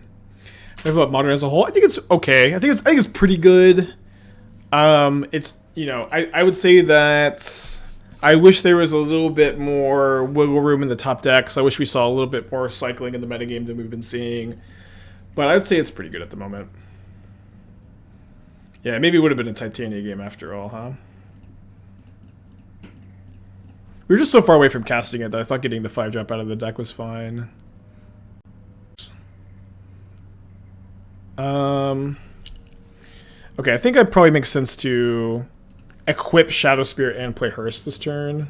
I about Modern as a whole. I think it's okay. I think it's pretty good. It's, you know, I would say that I wish there was a little bit more wiggle room in the top decks. I wish we saw a little bit more cycling in the metagame than we've been seeing. But I'd say it's pretty good at the moment. Yeah, maybe it would have been a Titania game after all, huh? We were just so far away from casting it that I thought getting the 5-drop out of the deck was fine. Okay, I think it probably makes sense to equip Shadow Spirit and play Hearse this turn.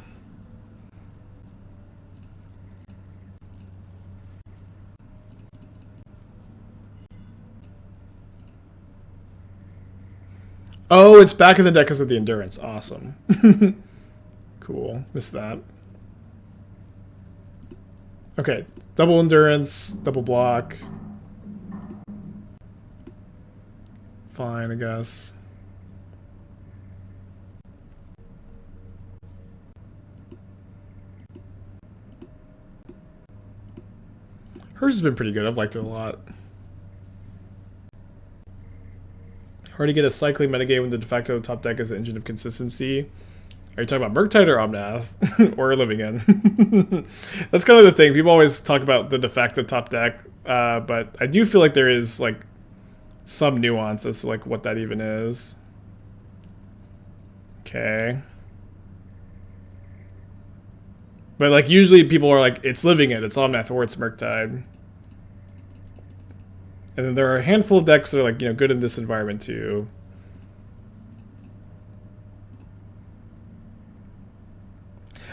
Oh, it's back in the deck because of the endurance. Awesome. Cool. Missed that. Okay, double endurance, double block. Fine, I guess. Hers has been pretty good. I've liked it a lot. Hard to get a cycling metagame when the de facto top deck is the engine of consistency. Are you talking about Murktide or Omnath? Or Living In? That's kind of the thing. People always talk about the de facto top deck, but I do feel like there is like some nuance as to like what that even is. Okay. But like usually people are like, it's Living In, it's Omnath, or it's Murktide. And then there are a handful of decks that are like, you know, good in this environment too.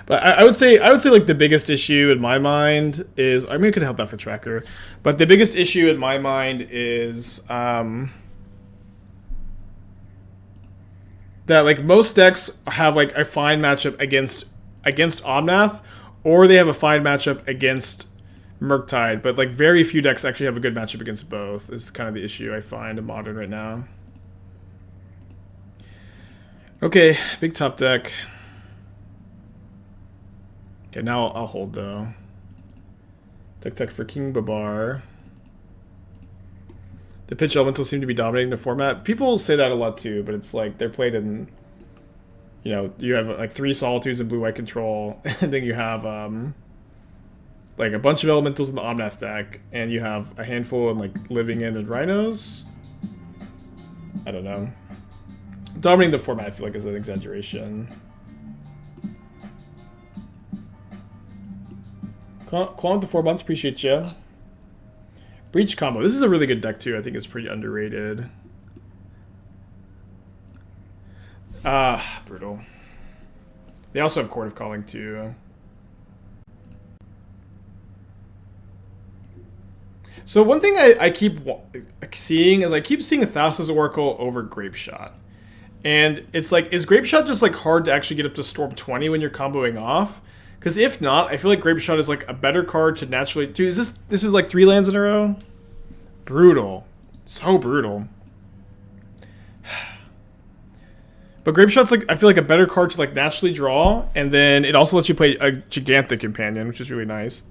But I would say like the biggest issue in my mind is, I mean, I could help that for Tracker, but the biggest issue in my mind is that like most decks have like a fine matchup against Omnath, or they have a fine matchup against Murktide, but like very few decks actually have a good matchup against both. Is kind of the issue I find in Modern right now. Okay, big top deck. Okay, now I'll hold though. Tech for King Babar. The pitch elementals seem to be dominating the format. People say that a lot too, but it's like they're played in, you know, you have like 3 Solitudes and blue-white control, and then you have like a bunch of elementals in the Omnath deck, and you have a handful of like Living In and Rhinos. I don't know. Dominating the format, I feel like, is an exaggeration. Qualm to 4 months, appreciate you. Breach combo. This is a really good deck too. I think it's pretty underrated. Brutal. They also have Court of Calling too. So one thing I keep seeing is I keep seeing Thassa's Oracle over Grapeshot. And it's like, is Grapeshot just like hard to actually get up to Storm 20 when you're comboing off? Because if not, I feel like Grapeshot is like a better card to naturally... Dude, this is like 3 lands in a row? Brutal. So brutal. But Grapeshot's like, I feel like a better card to like naturally draw, and then it also lets you play a Gigantic Companion, which is really nice.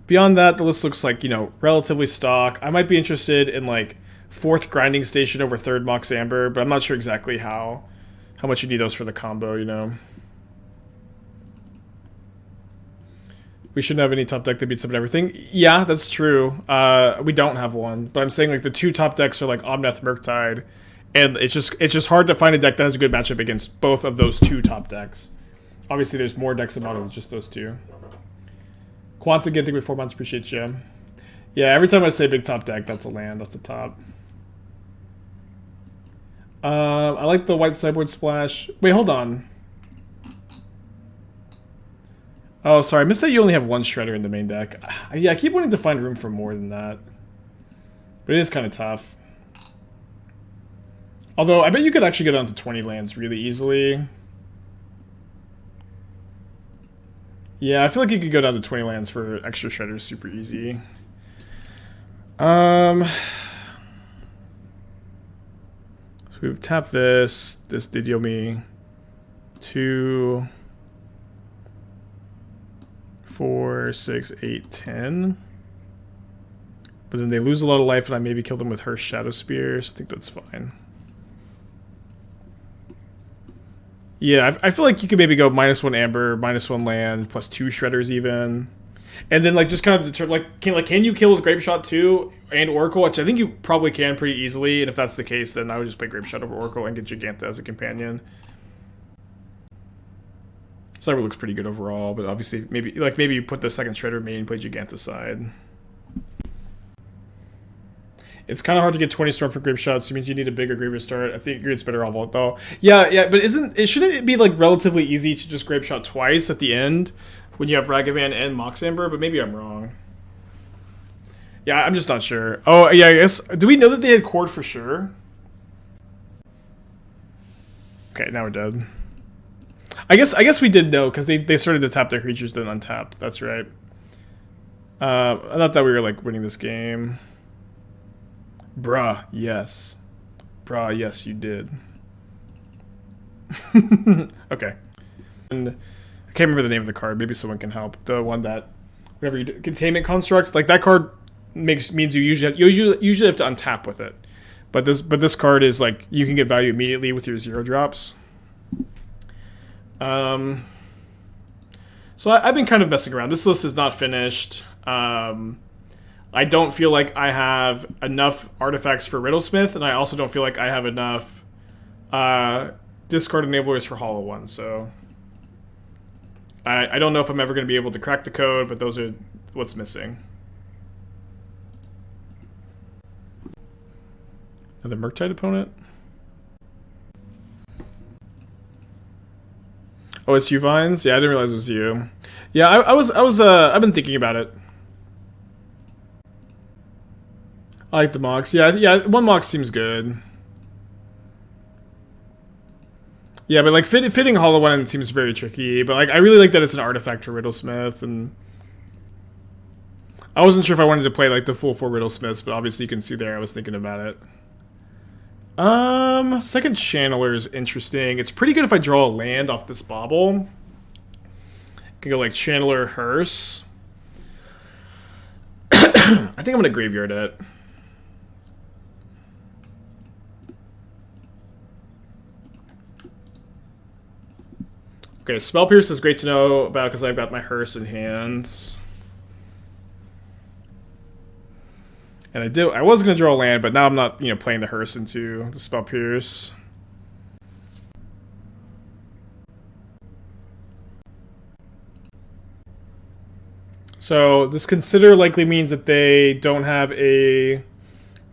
Beyond that, the list looks like, you know, relatively stock. I might be interested in like 4th Grinding Station over 3rd Mox Amber, but I'm not sure exactly how much you need those for the combo, you know. We shouldn't have any top deck that beats up at everything. Yeah, that's true. We don't have one, but I'm saying like the 2 top decks are like Omnath Murktide, and it's just hard to find a deck that has a good matchup against both of those 2 top decks. Obviously, there's more decks in model than just those 2. Quanta getting with 4 months, appreciate you. Yeah, every time I say big top deck, that's a land off the top. I like the white sideboard splash. Wait, hold on. Oh, sorry, I missed that you only have 1 Shredder in the main deck. Yeah, I keep wanting to find room for more than that. But it is kind of tough. Although, I bet you could actually get down to 20 lands really easily. Yeah, I feel like you could go down to 20 lands for extra Shredders super easy. So we've tapped this. This did deal me 2, 4, 6, 8, 10. But then they lose a lot of life, and I maybe kill them with her Shadow Spear, so I think that's fine. Yeah, I feel like you could maybe go -1 Amber, -1 land, +2 Shredders even. And then like just kind of determine can you kill with Grapeshot too and Oracle, which I think you probably can pretty easily, and if that's the case, then I would just play Grapeshot over Oracle and get Giganta as a companion. Cyber looks pretty good overall, but obviously maybe you put the 2nd Shredder main and play Giganta side. It's kind of hard to get 20 Storm for Grapeshot, so it means you need a bigger Graveyard start. I think it's better off Vault though. Yeah, but shouldn't it be like relatively easy to just Grapeshot twice at the end when you have Ragavan and Mox Amber? But maybe I'm wrong. Yeah, I'm just not sure. Oh yeah, I guess. Do we know that they had Cord for sure? Okay, now we're dead. I guess we did know because they started to tap their creatures then untapped. That's right. I thought that we were like winning this game. Bruh, yes. Bruh, yes, you did. Okay. And I can't remember the name of the card. Maybe someone can help. The one that, whatever you do, Containment Construct. Like that card means you usually have to untap with it. But this card is like you can get value immediately with your 0 drops. So I've been kind of messing around. This list is not finished. I don't feel like I have enough artifacts for Riddlesmith, and I also don't feel like I have enough discard enablers for Hollow One, so I don't know if I'm ever going to be able to crack the code, but those are what's missing. Another Murktide opponent? Oh, it's you, Vines? Yeah, I didn't realize it was you. Yeah, I've been thinking about it. I like the Mox. Yeah, 1 Mox seems good. Yeah, but like fitting Hollow One seems very tricky. But like I really like that it's an artifact for Riddlesmith, and I wasn't sure if I wanted to play like the full 4 Riddlesmiths, but obviously you can see there I was thinking about it. 2nd Channeler is interesting. It's pretty good if I draw a land off this bauble. I can go like Channeler Hearse. I think I'm gonna graveyard it. Okay, Spell Pierce is great to know about because I've got my Hearse in hands. And I was going to draw a land, but now I'm not, playing the Hearse into the Spell Pierce. So this consider likely means that they don't have a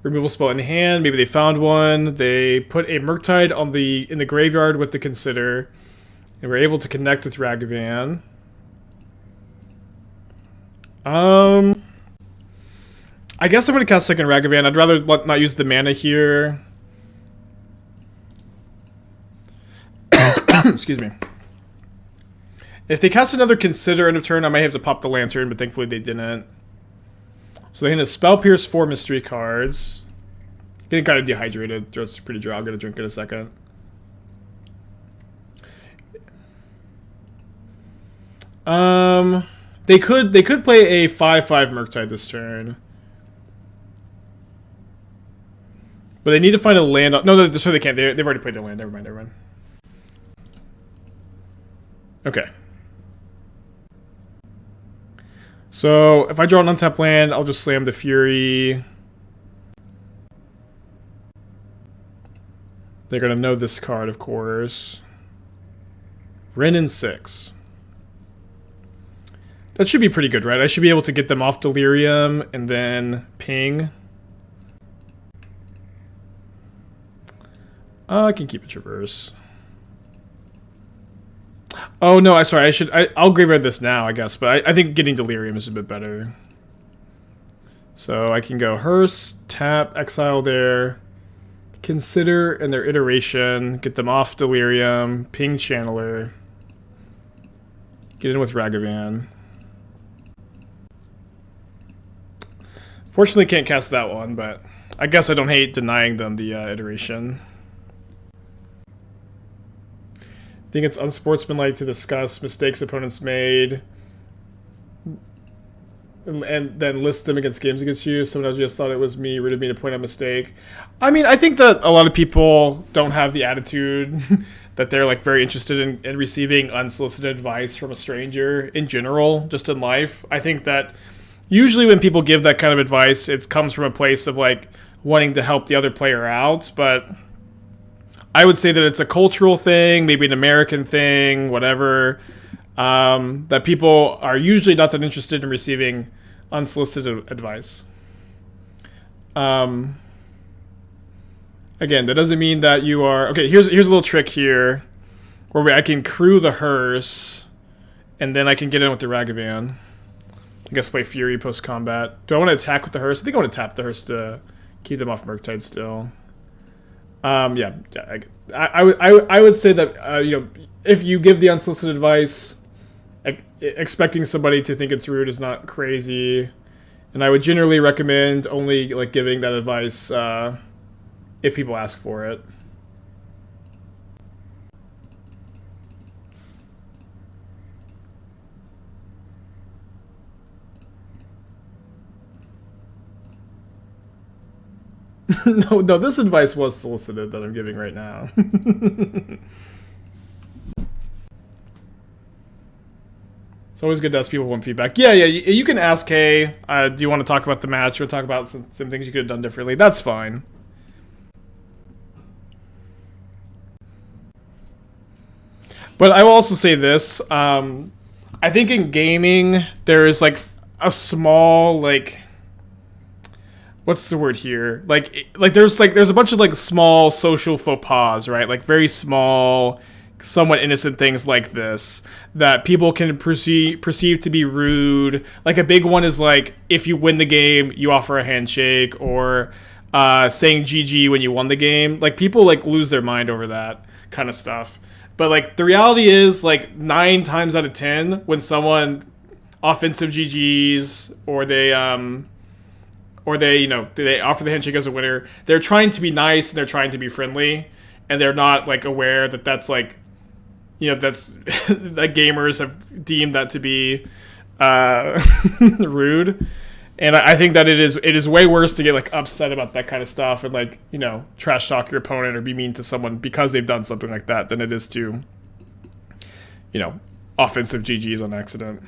removal spell in hand. Maybe they found one. They put a Murktide on in the graveyard with the consider, and we're able to connect with Ragavan. I guess I'm going to cast second Ragavan. I'd rather not use the mana here. Excuse me. If they cast another Consider end of turn, I might have to pop the Lantern, but thankfully they didn't. So they're going to Spell Pierce 4 mystery cards. Getting kind of dehydrated. Throat's pretty dry. I'll get a drink in a second. They could play a 5/5 Murktide this turn. But they need to find a land. No, so they can't. They've already played their land. Never mind. Okay. So if I draw an untapped land, I'll just slam the Fury. They're going to know this card, of course. Wrenn and Six. That should be pretty good, right? I should be able to get them off Delirium and then ping. I can keep a Traverse. Oh, no, sorry. I'll graveyard this now, I guess. But I think getting Delirium is a bit better. So I can go Hearse, tap, exile there. Consider in their iteration. Get them off Delirium. Ping Channeler. Get in with Ragavan. Fortunately, can't cast that one, but I guess I don't hate denying them the iteration. I think it's unsportsmanlike to discuss mistakes opponents made and then list them against games against you. Someone else just thought it was me, rooted me to point out a mistake. I mean, I think that a lot of people don't have the attitude that they're like very interested in receiving unsolicited advice from a stranger in general, just in life. I think that usually when people give that kind of advice, it comes from a place of like wanting to help the other player out, but I would say that it's a cultural thing, maybe an American thing, whatever, that people are usually not that interested in receiving unsolicited advice. Again, that doesn't mean that you are... Okay, here's a little trick here, where I can crew the Hearse, and then I can get in with the Ragavan. I guess play Fury post-combat. Do I want to attack with the Hearse? I think I want to tap the Hearse to keep them off Murktide still. Yeah, I would say that you know, if you give the unsolicited advice, expecting somebody to think it's rude is not crazy, and I would generally recommend only like giving that advice if people ask for it. No, this advice was solicited that I'm giving right now. It's always good to ask people one feedback. Yeah, you can ask, hey, do you want to talk about the match? Or talk about some things you could have done differently. That's fine. But I will also say this. I think in gaming, there is like a small, like... What's the word here? Like there's a bunch of like small social faux pas, right? Like very small, somewhat innocent things like this that people can perceive to be rude. Like a big one is like if you win the game, you offer a handshake, or saying GG when you won the game. Like people like lose their mind over that kind of stuff. But like the reality is like 9 times out of 10 when someone offensive GGs or they you know, they offer the handshake as a winner, they're trying to be nice and they're trying to be friendly, and they're not like aware that that's like, you know, that's that gamers have deemed that to be rude. And I think that it is way worse to get like upset about that kind of stuff and like, you know, trash talk your opponent or be mean to someone because they've done something like that than it is to, you know, offensive GGs on accident.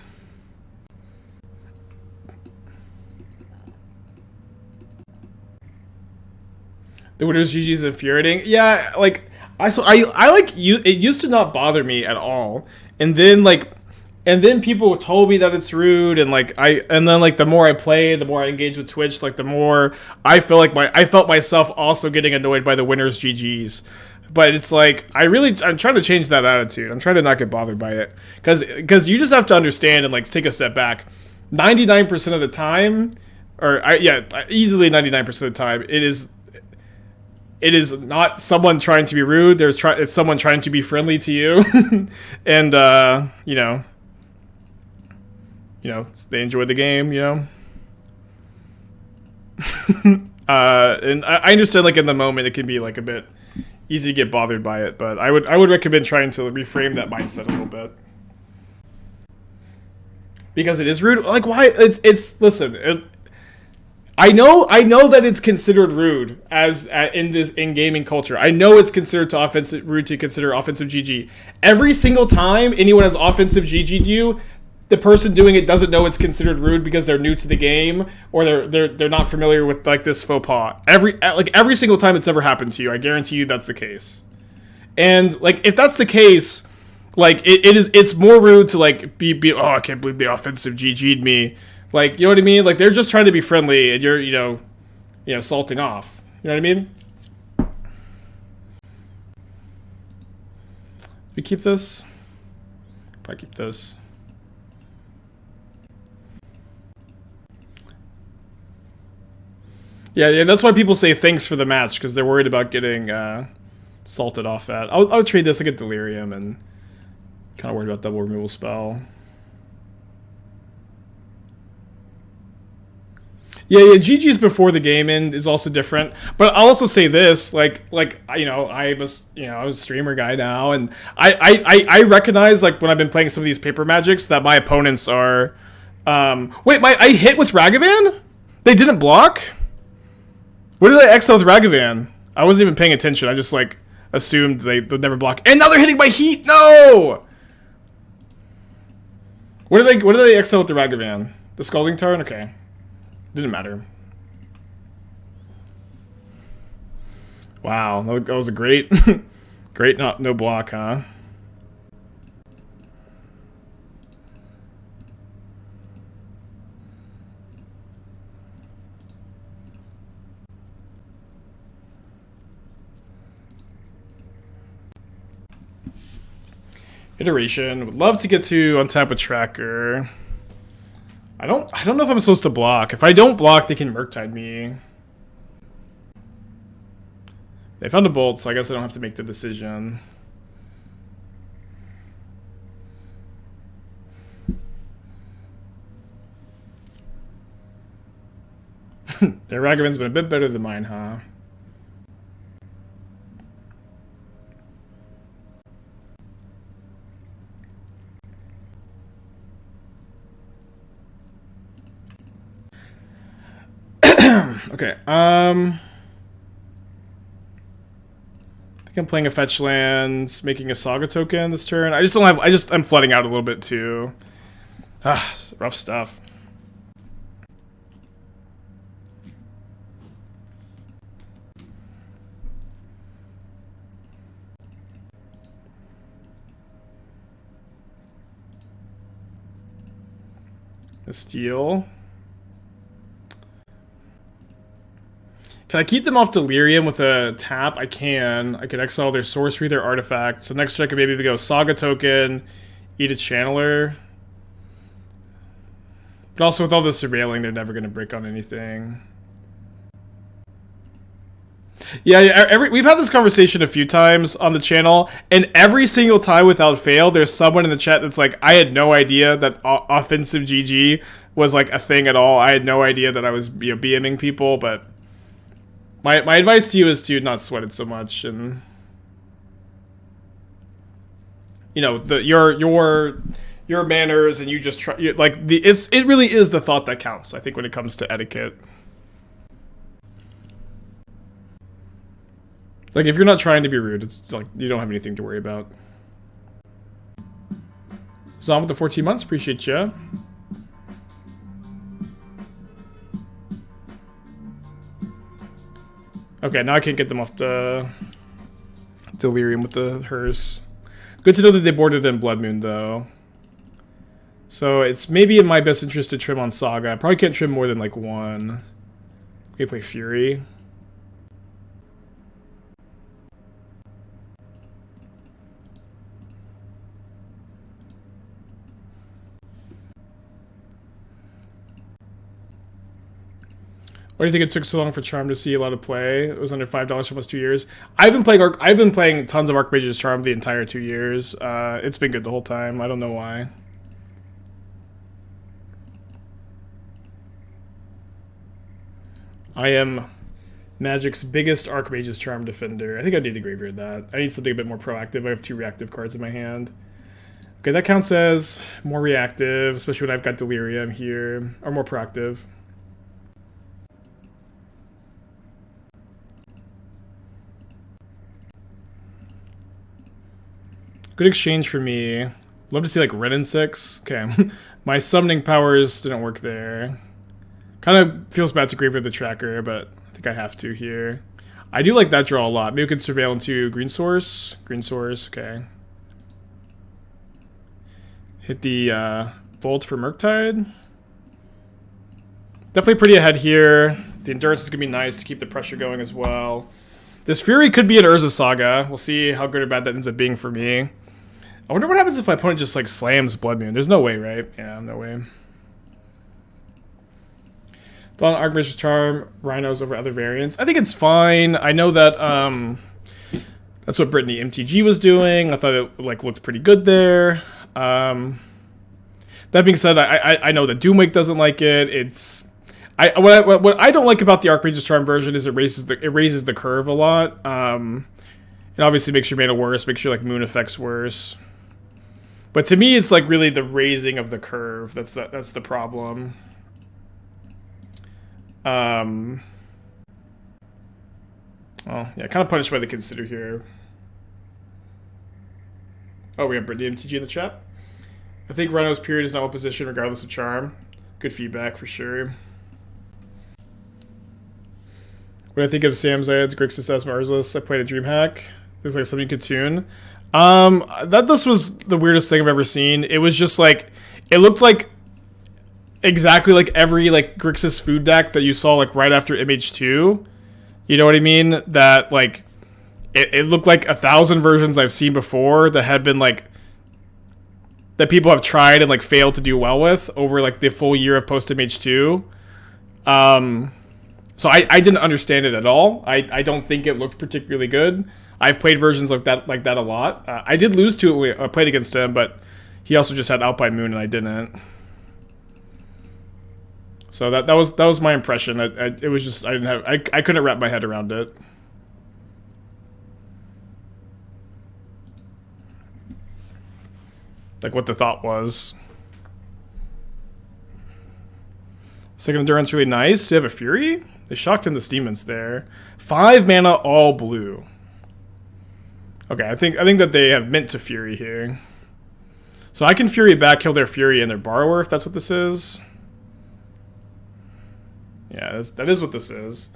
The winner's GG is infuriating. Yeah, like I like you. It used to not bother me at all, and then like And then people told me that it's rude, and then like the more I play, the more I engage with Twitch, like the more I felt myself also getting annoyed by the winners GGs. But it's like I'm trying to change that attitude. I'm trying to not get bothered by it, because you just have to understand and like take a step back. 99% of the time, easily 99% of the time, it is not someone trying to be rude. It's someone trying to be friendly to you, and they enjoy the game, and I understand, like, in the moment it can be like a bit easy to get bothered by it, but I would recommend trying to reframe that mindset a little bit, because it is rude. Like, why? Listen. I know that it's considered rude in gaming culture. I know it's considered rude to consider offensive GG. Every single time anyone has offensive GG'd you, the person doing it doesn't know it's considered rude because they're new to the game, or they're not familiar with like this faux pas. Every single time it's ever happened to you, I guarantee you that's the case. And like, if that's the case, like it's more rude to like be oh, I can't believe they offensive GG'd me. Like, you know what I mean? Like, they're just trying to be friendly, and you're salting off. You know what I mean? We keep this. Probably keep this. Yeah, that's why people say thanks for the match, because they're worried about getting salted off at. I would trade this. I get Delirium, and kind of worried about double removal spell. Yeah, GG's before the game end is also different. But I'll also say this, I'm a streamer guy now, and I recognize, like, when I've been playing some of these paper magics, that my opponents are I hit with Ragavan? They didn't block? What did I exile with Ragavan? I wasn't even paying attention. I just like assumed they would never block. And now they're hitting my heat. No! What did I exile with the Ragavan? The Scalding Tarn? Okay. Didn't matter. Wow, that was a great no block, huh? Iteration. Would love to get to untap a tracker. I don't know if I'm supposed to block. If I don't block, they can Murktide me. They found a bolt, so I guess I don't have to make the decision. Their Ragavan's been a bit better than mine, huh? Okay, I think I'm playing a fetch land, making a Saga token this turn. I'm flooding out a little bit too. Rough stuff. A steal. Can I keep them off Delirium with a tap? I can. I could exile their sorcery, their artifact. So next turn I could maybe go Saga token, eat a Channeler. But also with all the surveilling, they're never going to break on anything. Yeah, we've had this conversation a few times on the channel, and every single time without fail, there's someone in the chat that's like, I had no idea that offensive GG was like a thing at all. I had no idea that I was BMing people, but my advice to you is to not sweat it so much, and your manners, and you just try, it really is the thought that counts, I think, when it comes to etiquette. Like, if you're not trying to be rude, it's like you don't have anything to worry about. Zom with the 14 months, appreciate ya. Okay, now I can't get them off the Delirium with the hers. Good to know that they boarded in Blood Moon, though. So it's maybe in my best interest to trim on Saga. I probably can't trim more than like one. We play Fury. Why do you think it took so long for Charm to see a lot of play? It was under $5 for almost 2 years. I've been playing tons of Archmage's Charm the entire 2 years. It's been good the whole time. I don't know why. I am Magic's biggest Archmage's Charm defender. I think I need to graveyard that. I need something a bit more proactive. I have 2 reactive cards in my hand. Okay, that counts as more reactive, especially when I've got Delirium here, or more proactive. Good exchange for me. Love to see like Wrenn and Six. Okay, my summoning powers didn't work there. Kind of feels bad to graveyard the tracker, but I think I have to here. I do like that draw a lot. Maybe we could surveil into Green Source. Green Source, okay. Hit the Bolt for Murktide. Definitely pretty ahead here. The Endurance is going to be nice to keep the pressure going as well. This Fury could be an Urza Saga. We'll see how good or bad that ends up being for me. I wonder what happens if my opponent just like slams Blood Moon. There's no way, right? Yeah, no way. Dawn Archmage's Charm, Rhinos over other variants. I think it's fine. I know that that's what Brittany MTG was doing. I thought it like looked pretty good there. That being said, I know that Doomwake doesn't like it. It's what I don't like about the Archmage's Charm version is it raises the curve a lot. It obviously makes your mana worse, makes your like moon effects worse. But to me, it's like really the raising of the curve that's the problem. Well, yeah, kind of punished by the Consider here. Oh, we have Brittany MTG in the chat. I think Rhino's period is not well positioned regardless of charm. Good feedback for sure. What do I think of Sam Zayed's Grixis as Marvelous? I played a DreamHack. Looks like something you could tune. This was the weirdest thing I've ever seen. It was just like, it looked like exactly like every like Grixis food deck that you saw like right after MH2. You know what I mean? That like, it looked like 1,000 versions I've seen before that had been like, that people have tried and like failed to do well with over like the full year of post MH2. So I didn't understand it at all. I don't think it looked particularly good. I've played versions like that a lot. I did lose to it when I played against him, but he also just had Alpine Moon and I didn't. So that was my impression. It was just I couldn't wrap my head around it. Like what the thought was. Second Endurance really nice. Do you have a Fury? They shocked in the Demons there. 5 mana, all blue. Okay, I think that they have Mint to Fury here. So I can Fury back, kill their Fury and their Borrower if that's what this is. Yeah, that is what this is.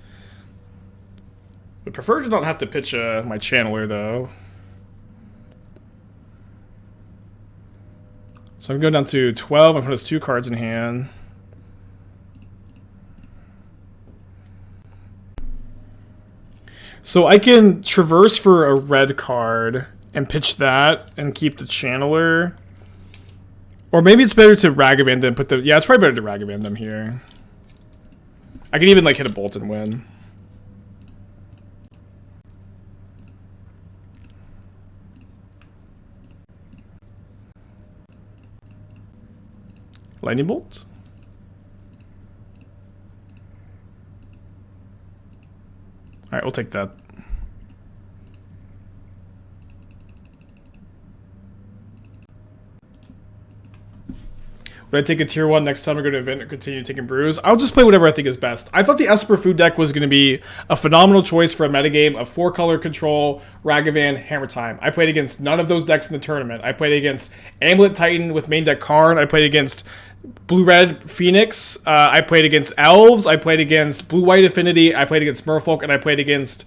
Would prefer to not have to pitch my Channeler though. So I'm going down to 12. I'm putting us 2 cards in hand. So I can traverse for a red card and pitch that and keep the Channeler. Or maybe it's better to Ragavan them. Yeah, it's probably better to Ragavan them here. I can even like hit a Bolt and win. Lightning Bolt? Alright, we'll take that. Would I take a tier 1 next time I go to an event or continue taking brews? I'll just play whatever I think is best. I thought the Esper food deck was going to be a phenomenal choice for a metagame of 4-color control, Ragavan, Hammer Time. I played against none of those decks in the tournament. I played against Amulet Titan with main deck Karn. I played against Blue-Red Phoenix. I played against Elves. I played against Blue-White Affinity. I played against Merfolk. And I played against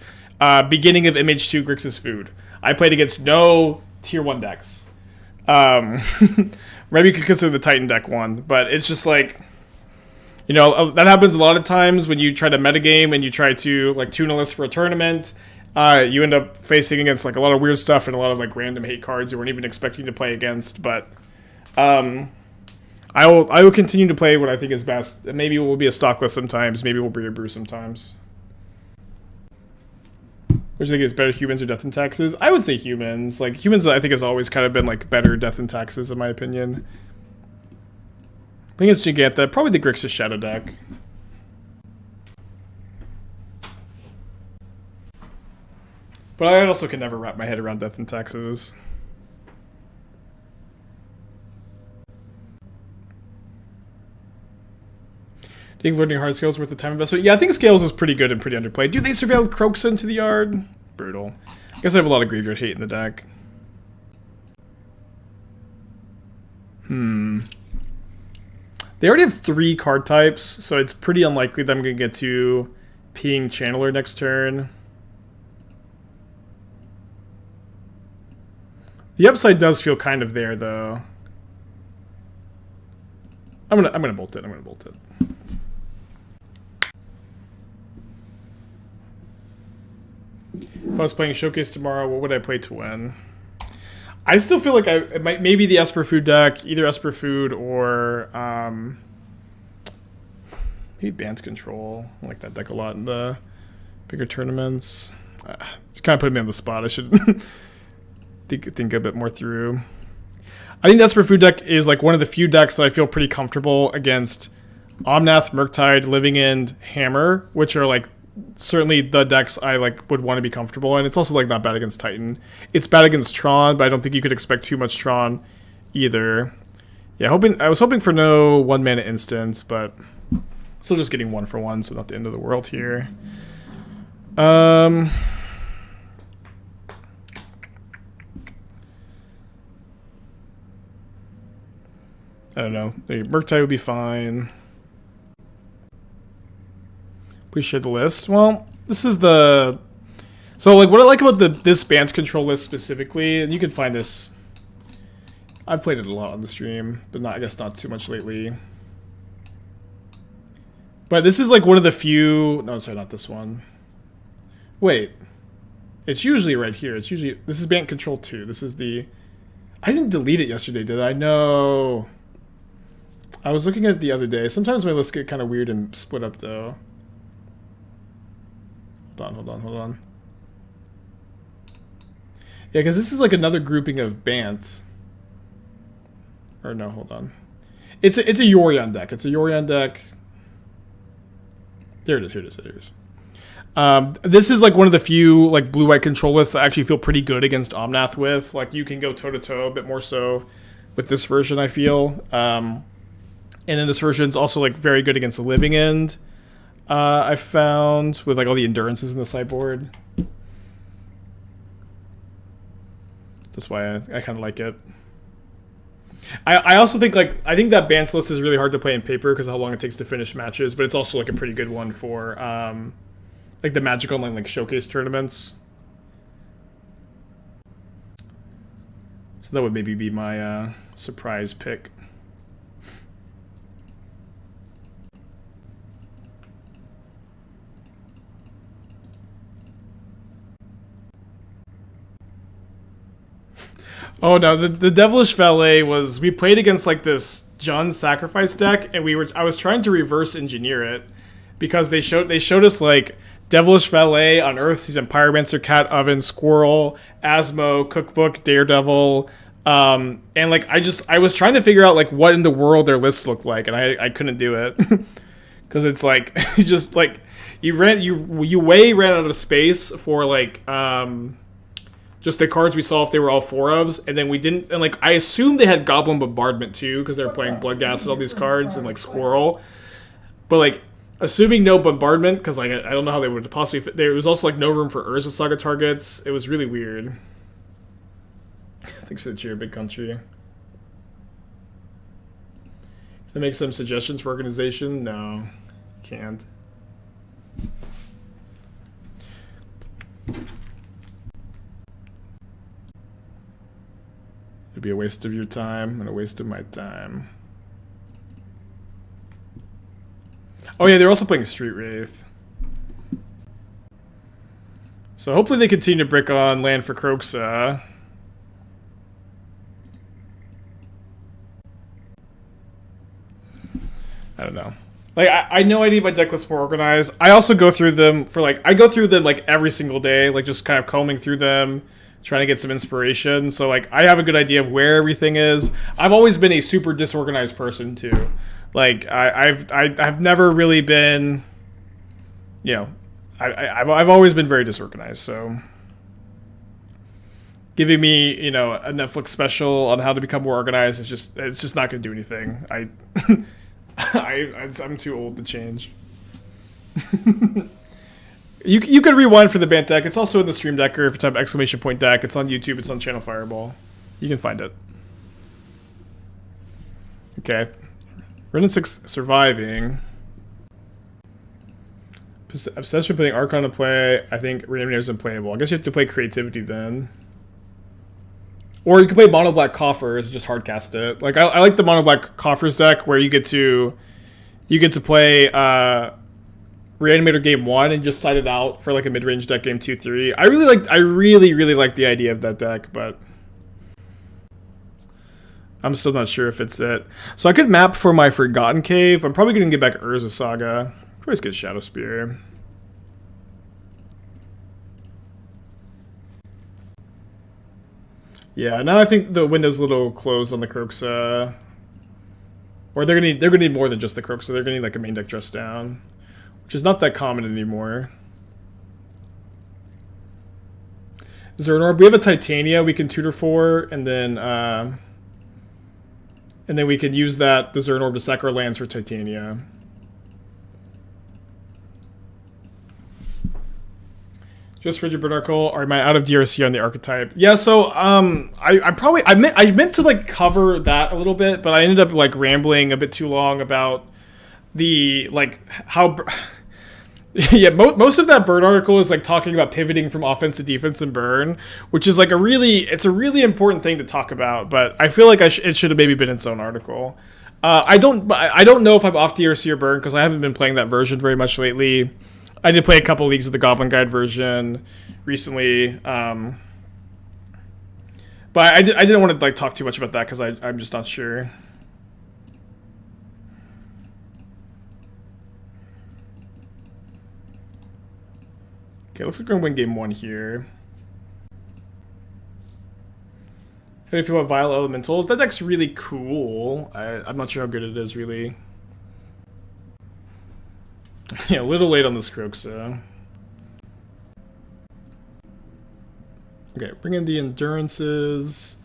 beginning of MH2 Grixis Food. I played against no tier 1 decks. Maybe you could consider the Titan deck one, but it's just like, you know, that happens a lot of times when you try to metagame and you try to like tune a list for a tournament. You end up facing against like a lot of weird stuff and a lot of like random hate cards you weren't even expecting to play against. But I will continue to play what I think is best. Maybe it will be a stock list sometimes. Maybe we'll be a brew sometimes. Which I think is better, humans or Death and Taxes? I would say humans. Like, humans I think has always kind of been, like, better Death and Taxes, in my opinion. I think it's Giganta. Probably the Grixis Shadow deck. But I also can never wrap my head around Death and Taxes. Do you think learning hard scales worth the time investment? Yeah, I think scales is pretty good and pretty underplayed. Dude, they surveilled Croaks into the yard. Brutal. I guess I have a lot of graveyard hate in the deck. They already have 3 card types, so it's pretty unlikely that I'm going to get to Ping Channeler next turn. The upside does feel kind of there, though. I'm gonna bolt it. I'm gonna bolt it. If I was playing Showcase tomorrow, what would I play to win? I still feel like it might maybe the Esper Food deck, either Esper Food or maybe Bant Control. I like that deck a lot in the bigger tournaments. It's kind of putting me on the spot. I should think a bit more through. I think the Esper Food deck is like one of the few decks that I feel pretty comfortable against Omnath, Murktide, Living End, Hammer, which are like certainly the decks I like would want to be comfortable in. It's also like not bad against Titan. It's bad against Tron, but I don't think you could expect too much Tron either. Yeah, I was hoping for no 1-mana instance, but still just getting 1 for 1, so not the end of the world here. I don't know. Murktide would be fine. Please share the list. Well, this is the... So, like, what I like about this Bant Control list specifically, and you can find this... I've played it a lot on the stream, but I guess not too much lately. But this is, like, one of the few... No, sorry, not this one. Wait. It's usually right here. It's usually... This is Bant Control 2. This is the... I didn't delete it yesterday, did I? No. I was looking at it the other day. Sometimes my lists get kind of weird and split up, though. Hold on. Yeah, because this is like another grouping of Bant. Or no, hold on. It's a Yorion deck. It's a Yorion deck. There it is. Here it is. This is like one of the few like blue-white control lists that I actually feel pretty good against Omnath with. Like you can go toe-to-toe a bit more so with this version, I feel. And then this version is also like very good against the Living End. I found with like all the endurances in the sideboard. That's why I kind of like it. I also think I think that Bant list is really hard to play in paper because of how long it takes to finish matches, but it's also like a pretty good one for like the Magic Online like showcase tournaments. So that would maybe be my surprise pick. Oh no, the Devilish Valet was, we played against like this John's Sacrifice deck, and I was trying to reverse engineer it because they showed us like Devilish Valet, Unearth, Seasoned Pyromancer, Cat Oven, Squirrel, Asmo, Cookbook, Daredevil, and like I was trying to figure out like what in the world their list looked like, and I couldn't do it because it's like just like you way ran out of space for like just the cards we saw if they were all 4-ofs, and then we didn't, and like I assumed they had Goblin Bombardment too because they were playing Bloodghast and all these cards and like Squirrel, but like assuming no Bombardment because like I don't know how they would possibly fit. There was also like no room for Urza Saga targets. It was really weird. Thanks for the cheer, Big Country. Can I make some suggestions for organization? No, can't. It'd be a waste of your time and a waste of my time. Oh yeah, they're also playing Street Wraith. So hopefully they continue to brick on land for Kroxa. I don't know. Like, I know I need my deck list more organized. I also go through them for, like, I go through them, like, every single day. Like, just kind of combing through them, trying to get some inspiration. So, like, I have a good idea of where everything is. I've always been a super disorganized person, too. Like, I've never really been, you know, I've always been very disorganized, so giving me, you know, a Netflix special on how to become more organized is just, it's just not going to do anything. I'm too old to change. You could rewind for the Bant deck. It's also in the Stream Decker if you type exclamation point deck. It's on YouTube. It's on Channel Fireball. You can find it. Okay. Run and Six surviving. Obsession putting Archon to play. I think Reanimator is unplayable. I guess you have to play Creativity then. Or you can play Mono Black Coffers and just hardcast it. Like I like the Mono Black Coffers deck where you get to play Reanimator game 1 and just side it out for like a mid-range deck game 2-3. I really like the idea of that deck, but I'm still not sure if it's it. So I could map for my Forgotten Cave. I'm probably gonna get back Urza Saga. Always get Shadow Spear. Yeah, now I think the window's a little closed on the Kroxa. Or they're gonna need more than just the Kroxa. They're gonna need like a main deck dress down, which is not that common anymore. Zuran Orb. We have a Titania we can tutor for, and then we can use the Zuran Orb to sack our lands for Titania. Just Frigid Barnacle, or am I out of DRC on the archetype? Yeah, so I meant to like cover that a little bit, but I ended up like rambling a bit too long about the like how yeah, most of that burn article is like talking about pivoting from offense to defense and burn, which is like a really important thing to talk about, but I feel like it should have maybe been its own article. I don't know if I'm off DRC or burn because I haven't been playing that version very much lately. I did play a couple leagues of the Goblin Guide version recently, but I didn't want to like talk too much about that because I'm just not sure. Okay, looks like we're gonna win game 1 here. How do you feel about Vile Elementals? That deck's really cool. I'm not sure how good it is really. Yeah, a little late on this Kroxa. Okay, bring in the Endurances.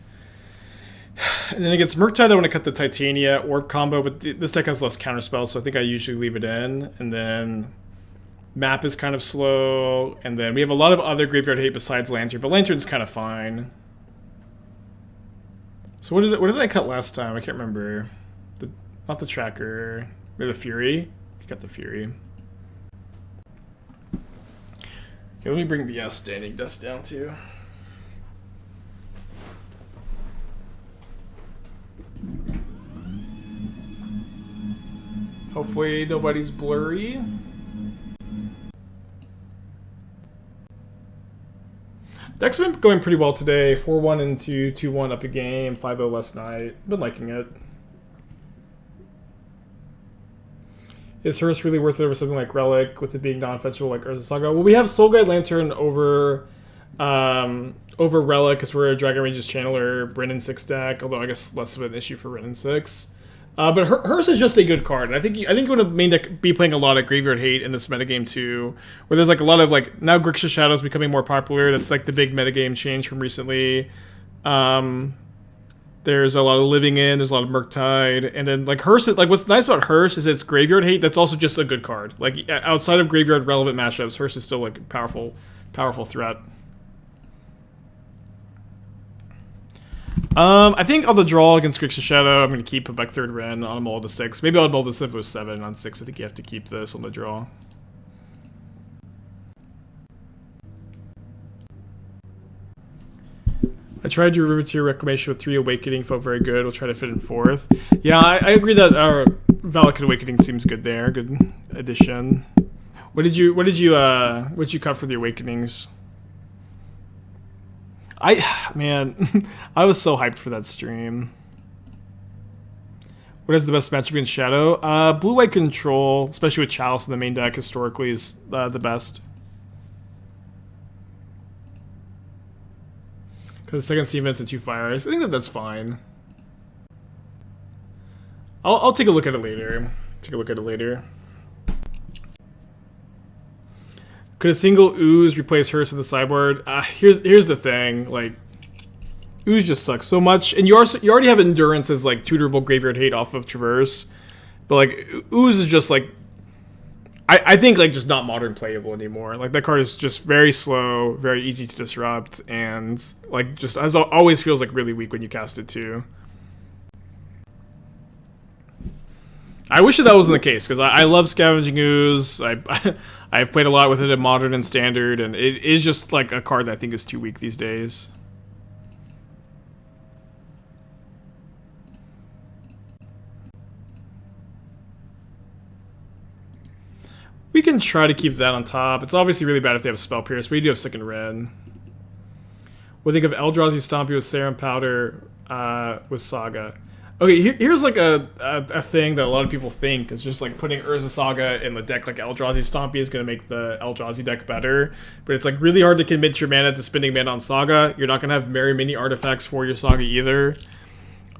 And then against Murktide, I want to cut the Titania Orb combo, but this deck has less counterspells, so I think I usually leave it in. And then Map is kind of slow. And then we have a lot of other Graveyard Hate besides Lantern, but Lantern's kind of fine. So what did I cut last time? I can't remember. Not the Tracker. Or the Fury? You got the Fury. Okay, let me bring the Standing Dust down too. Hopefully nobody's blurry. Deck's been going pretty well today. 4-1 into 2-1 up a game. 5-0 last night. Been liking it. Is Hearse really worth it over something like Relic, with it being non-fetchable like Urza Saga? Well, we have Soul Guide Lantern over Relic because we're a Dragon Range's Channeler Wrenn and Six deck, although I guess less of an issue for Wrenn and Six. But Hearse is just a good card. And I think you're going to main deck be playing a lot of Graveyard Hate in this metagame too, where there's like a lot of like, now Grixis Shadows becoming more popular. That's like the big metagame change from recently. There's a lot of Living In, there's a lot of Murktide, and then like Hearse, like what's nice about Hearse is it's Graveyard Hate, that's also just a good card. Like outside of Graveyard relevant matchups, Hearse is still like a powerful threat. I think on the draw against Grixis Shadow, I'm going to keep a back 3rd Wrenn on a mull to 6. Maybe I'll mull this if it was 7 on 6. I think you have to keep this on the draw. I tried your Riveteer Reclamation with 3 Awakening, felt very good. We'll try to fit in 4th. Yeah, I agree that Valakut Awakening seems good there. Good addition. What did you cut for the Awakenings? Man, I was so hyped for that stream. What is the best matchup against Shadow? Blue-white control, especially with Chalice in the main deck, historically is the best. Because the second sea events and 2 fire ice. I think that's fine. I'll take a look at it later. Could a single Ooze replace Hearse in the sideboard? Here's the thing, like, Ooze just sucks so much, and you already have Endurance as like tutorable graveyard hate off of Traverse, but like Ooze is just like, I think like just not modern playable anymore. Like that card is just very slow, very easy to disrupt, and like just always feels like really weak when you cast it too. I wish that wasn't the case, because I love Scavenging Ooze. I've played a lot with it in Modern and Standard, and it is just like a card that I think is too weak these days. We can try to keep that on top. It's obviously really bad if they have Spell Pierce, but we do have Second Wrenn. What do you think of Eldrazi Stompy with Serum Powder with Saga? Okay, here's like a thing that a lot of people think is just like putting Urza Saga in the deck like Eldrazi Stompy is going to make the Eldrazi deck better. But it's like really hard to commit your mana to spending mana on Saga. You're not going to have very many artifacts for your Saga either.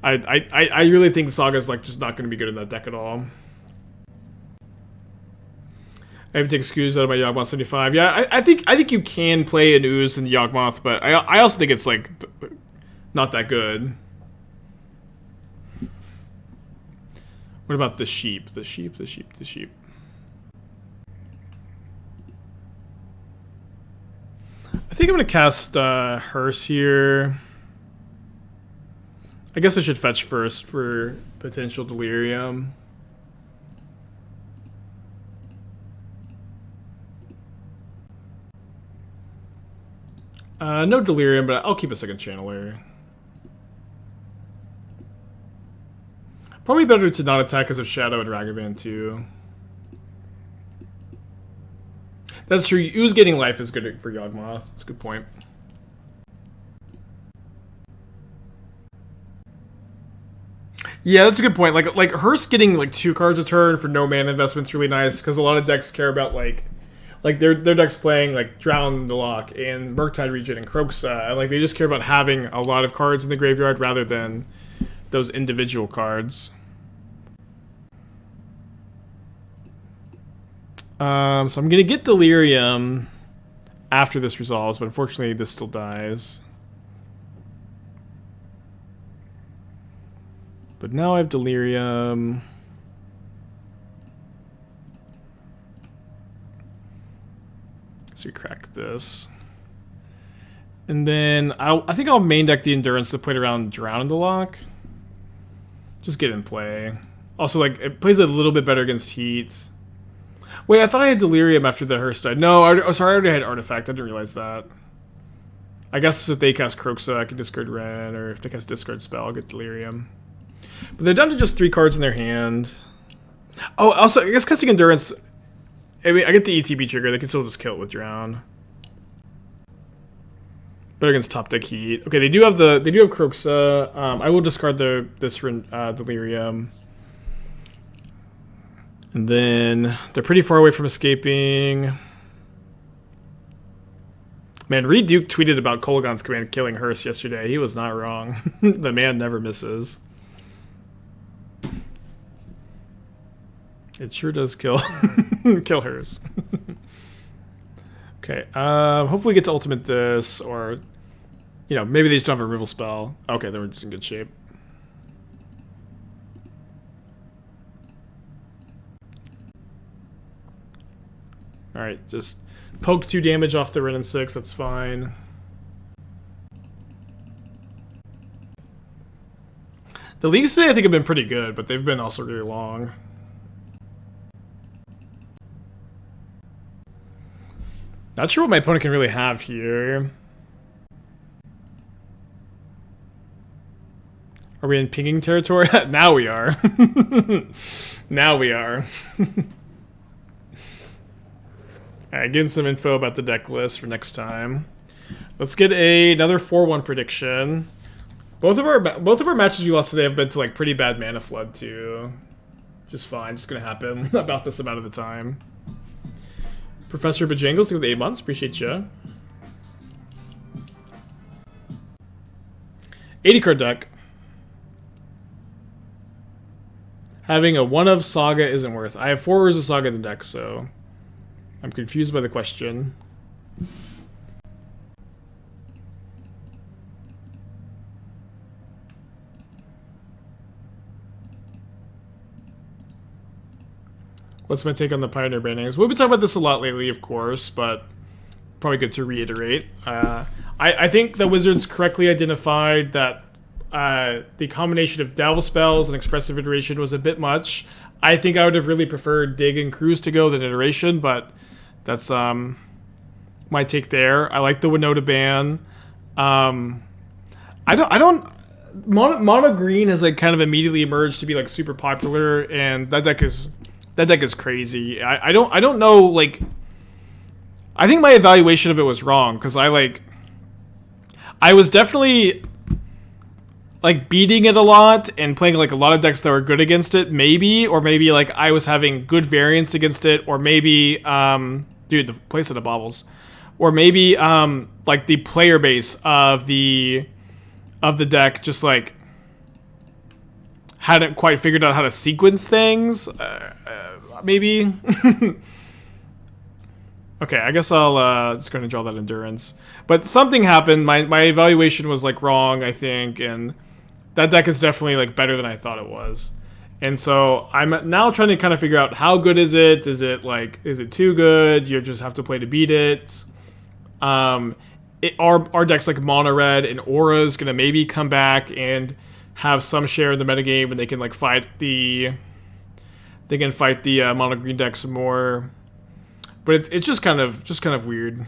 I really think Saga is like just not going to be good in that deck at all. I have to take Scoos out of my Yawgmoth 75. Yeah, I think you can play an Ooze in Yawgmoth, but I also think it's like not that good. What about the sheep? The sheep. I think I'm gonna cast Hearse here. I guess I should fetch first for potential Delirium. No Delirium, but I'll keep a second Channeler. Probably better to not attack because of Shadow and Ragavan too. That's true. Ooze getting life is good for Yawgmoth. That's a good point. Yeah, that's a good point. Like Hearse getting like 2 cards a turn for no mana investment's really nice, because a lot of decks care about like their decks playing like Drown the Lock and Murktide Regent and Kroxa, and like they just care about having a lot of cards in the graveyard rather than those individual cards. So I'm gonna get Delirium after this resolves, but unfortunately this still dies. But now I have Delirium. So we crack this. And then I think I'll main deck the Endurance to play around Drown the Lock. Just get in play. Also, like, it plays a little bit better against Heat. Wait, I thought I had Delirium after the Hearse died. No, sorry, I already had Artifact. I didn't realize that. I guess if they cast Kroxa, I can discard Wrenn, or if they cast Discard Spell, I'll get Delirium. But they're down to just 3 cards in their hand. Oh, also, I guess casting Endurance... I mean, I get the ETB trigger. They can still just kill it with Drown. Better against top deck Heat. Okay, they do have Kroxa. I will discard this Delirium. And then they're pretty far away from escaping. Man, Reed Duke tweeted about Kolaghan's command killing Hearse yesterday. He was not wrong. The man never misses. It sure does kill kill Hearse. Okay, hopefully get to ultimate this, or, you know, maybe they just don't have a removal spell. Okay, then we're just in good shape. Alright, just poke 2 damage off the Run and Six, that's fine. The leagues today I think have been pretty good, but they've been also really long. Not sure what my opponent can really have here. Are we in pinging territory? Now we are. Now we are. Alright, getting some info about the deck list for next time. Let's get another 4-1 prediction. Both of our matches we lost today have been to like pretty bad mana flood too. Just fine, just gonna happen about this amount of the time. Professor Bajangles with 8 months, appreciate ya. 80 card deck. Having a 1 of Saga isn't worth. I have 4 Urza Saga in the deck, so I'm confused by the question. What's my take on the Pioneer bannings? We've been talking about this a lot lately, of course, but probably good to reiterate. I think the Wizards correctly identified that the combination of Devil Spells and Expressive Iteration was a bit much. I think I would have really preferred Dig and Cruise to go than Iteration, but that's my take there. I like the Winota ban. Mono Green has like kind of immediately emerged to be like super popular, and that deck is crazy. I don't know, like, I think my evaluation of it was wrong, because I was definitely like beating it a lot and playing like a lot of decks that were good against it, maybe, or maybe like I was having good variance against it, or maybe dude, the place of the baubles, or maybe like the player base of the deck just like hadn't quite figured out how to sequence things, maybe. Okay, I guess I'll just going to draw that endurance. But something happened. My evaluation was like wrong, I think, and that deck is definitely like better than I thought it was. And so I'm now trying to kind of figure out how good is it? Is it too good? You just have to play to beat it. Our decks like Mono Red and Aura is going to maybe come back and have some share in the metagame, and they can like fight the Mono Green deck some more. But it's just kind of weird.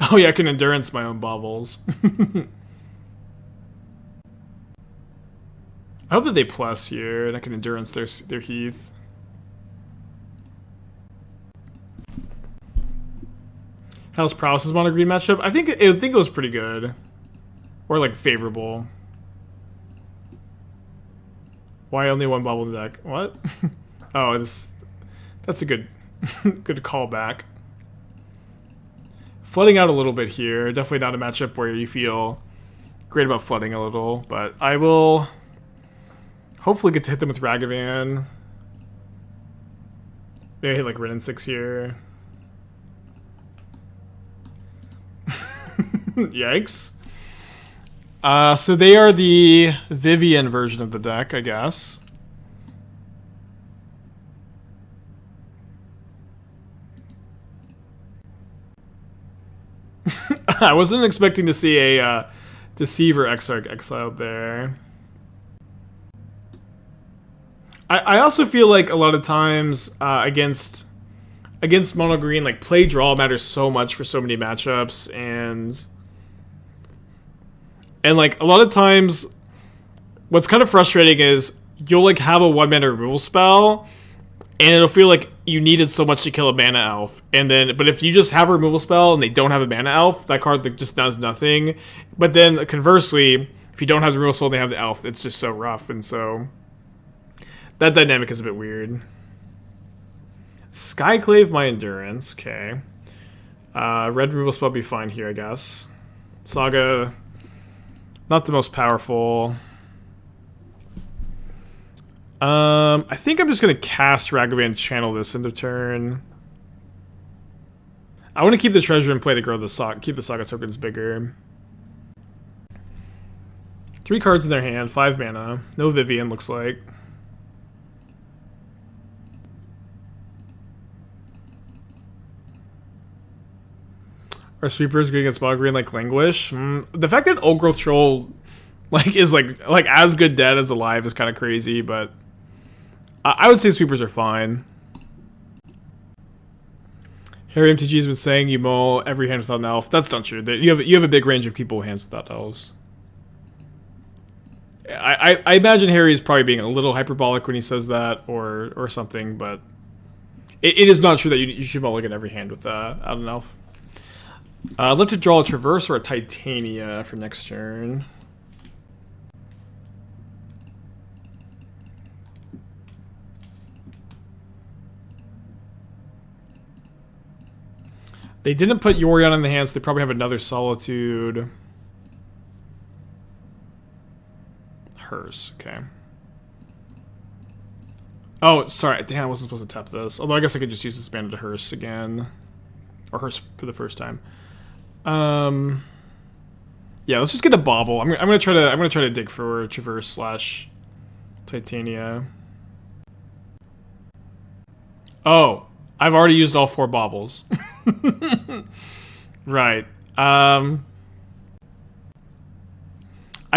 Oh yeah, I can endurance my own baubles. I hope that they plus here and I can endurance their Heath. How's Prowess's Mono Green matchup? I think it was pretty good. Or like favorable. Why only 1 bauble in the deck? What? Oh, that's a good good callback. Flooding out a little bit here. Definitely not a matchup where you feel great about flooding a little, but I will hopefully get to hit them with Ragavan. Maybe I hit like Run and Six here. Yikes. So they are the Vivian version of the deck, I guess. I wasn't expecting to see a Deceiver Exarch exiled there. I also feel like a lot of times against Mono Green, like play draw matters so much for so many matchups, and like a lot of times what's kind of frustrating is you'll like have a 1-mana removal spell and it'll feel like you needed so much to kill a mana elf, but if you just have a removal spell and they don't have a mana elf, that card like just does nothing. But then conversely, if you don't have the removal spell and they have the elf, it's just so rough, and so that dynamic is a bit weird. Skyclave my endurance, okay. Red removal spell be fine here, I guess. Saga, not the most powerful. I think I'm just gonna cast Ragavan, channel this into turn. I want to keep the treasure and play to grow the Saga, keep the Saga tokens bigger. 3 cards in their hand, 5 mana. No Vivian, looks like. Are sweepers good against Mono Green like Languish? The fact that Old Growth Troll is like as good dead as alive is kind of crazy, but I would say sweepers are fine. Harry MTG's been saying you mull every hand without an elf. That's not true. You have a big range of people with hands without elves. I imagine Harry's probably being a little hyperbolic when he says that, or something, but it is not true that you should look at every hand with out an elf. I'd love to draw a Traverse or a Titania for next turn. They didn't put Yorion in the hand, so they probably have another Solitude. Hers, okay. Oh, sorry. Damn, I wasn't supposed to tap this. Although I guess I could just use this mana to Hearse again. Or Hearse for the first time. Yeah, let's just get a Bauble. I'm gonna try to dig for Traverse slash Titania. Oh, I've already used all 4 Baubles. Right.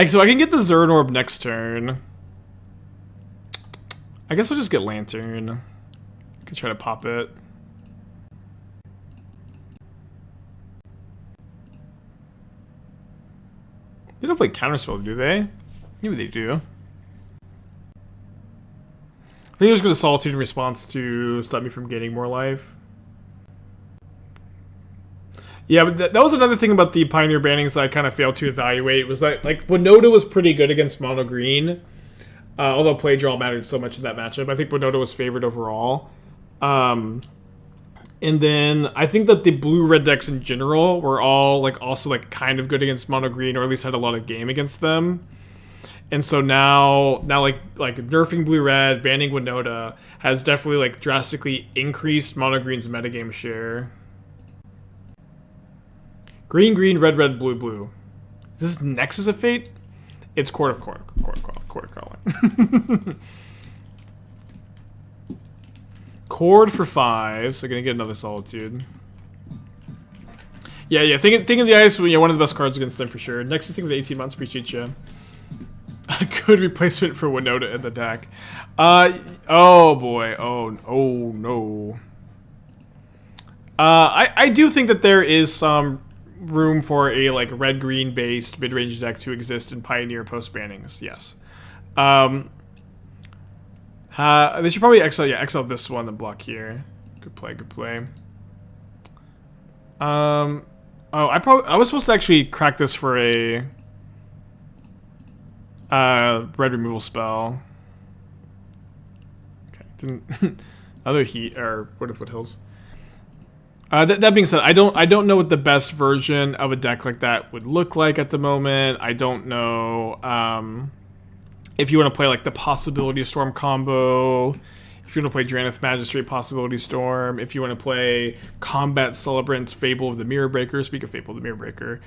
So I can get the Zuran Orb next turn. I guess I'll just get Lantern. I could try to pop it. They don't play Counterspell, do they? Maybe they do. I think they're just going to Solitude in response to stop me from gaining more life. Yeah, but that was another thing about the Pioneer bannings that I kind of failed to evaluate, was that, like, Winota was pretty good against Mono Green. Although play draw mattered so much in that matchup. I think Winota was favored overall. And then I think that the blue-red decks in general were all, like, also, like, kind of good against Mono Green, or at least had a lot of game against them. And so now like nerfing blue-red, banning Winota has definitely, like, drastically increased Mono Green's metagame share. Green, green, red, red, blue, blue. Is this Nexus of Fate? It's Court Calling. Chord for 5, so gonna get another Solitude. Yeah. Think of the Ice, one of the best cards against them for sure. Nexus thing with 18 months, appreciate you. A good replacement for Winota in the deck. Oh boy. Oh no. I do think that there is some room for a, like, red-green based mid-range deck to exist in Pioneer post-bannings, yes. They should probably exile this one and block here. Good play. I was supposed to actually crack this for a red removal spell. Okay, didn't other Heat or Wooded Foothills. That being said, I don't know what the best version of a deck like that would look like at the moment. I don't know if you want to play, like, the Possibility Storm combo, if you want to play Drannith Magistrate Possibility Storm, if you want to play Combat Celebrant Fable of the Mirror Breaker. Speak of Fable of the Mirror Breaker.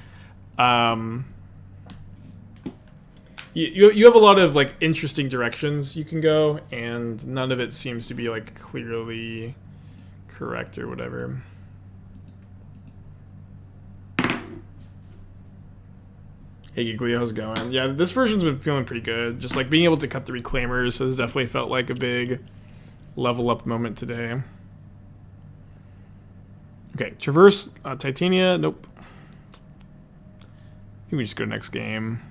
You have a lot of, like, interesting directions you can go, and none of it seems to be, like, clearly correct or whatever. Hey Giggly, how's it going? Yeah, this version's been feeling pretty good. Just, like, being able to cut the Reclaimers has definitely felt like a big level up moment today. Okay, Traverse, Titania, nope. I think we just go next game.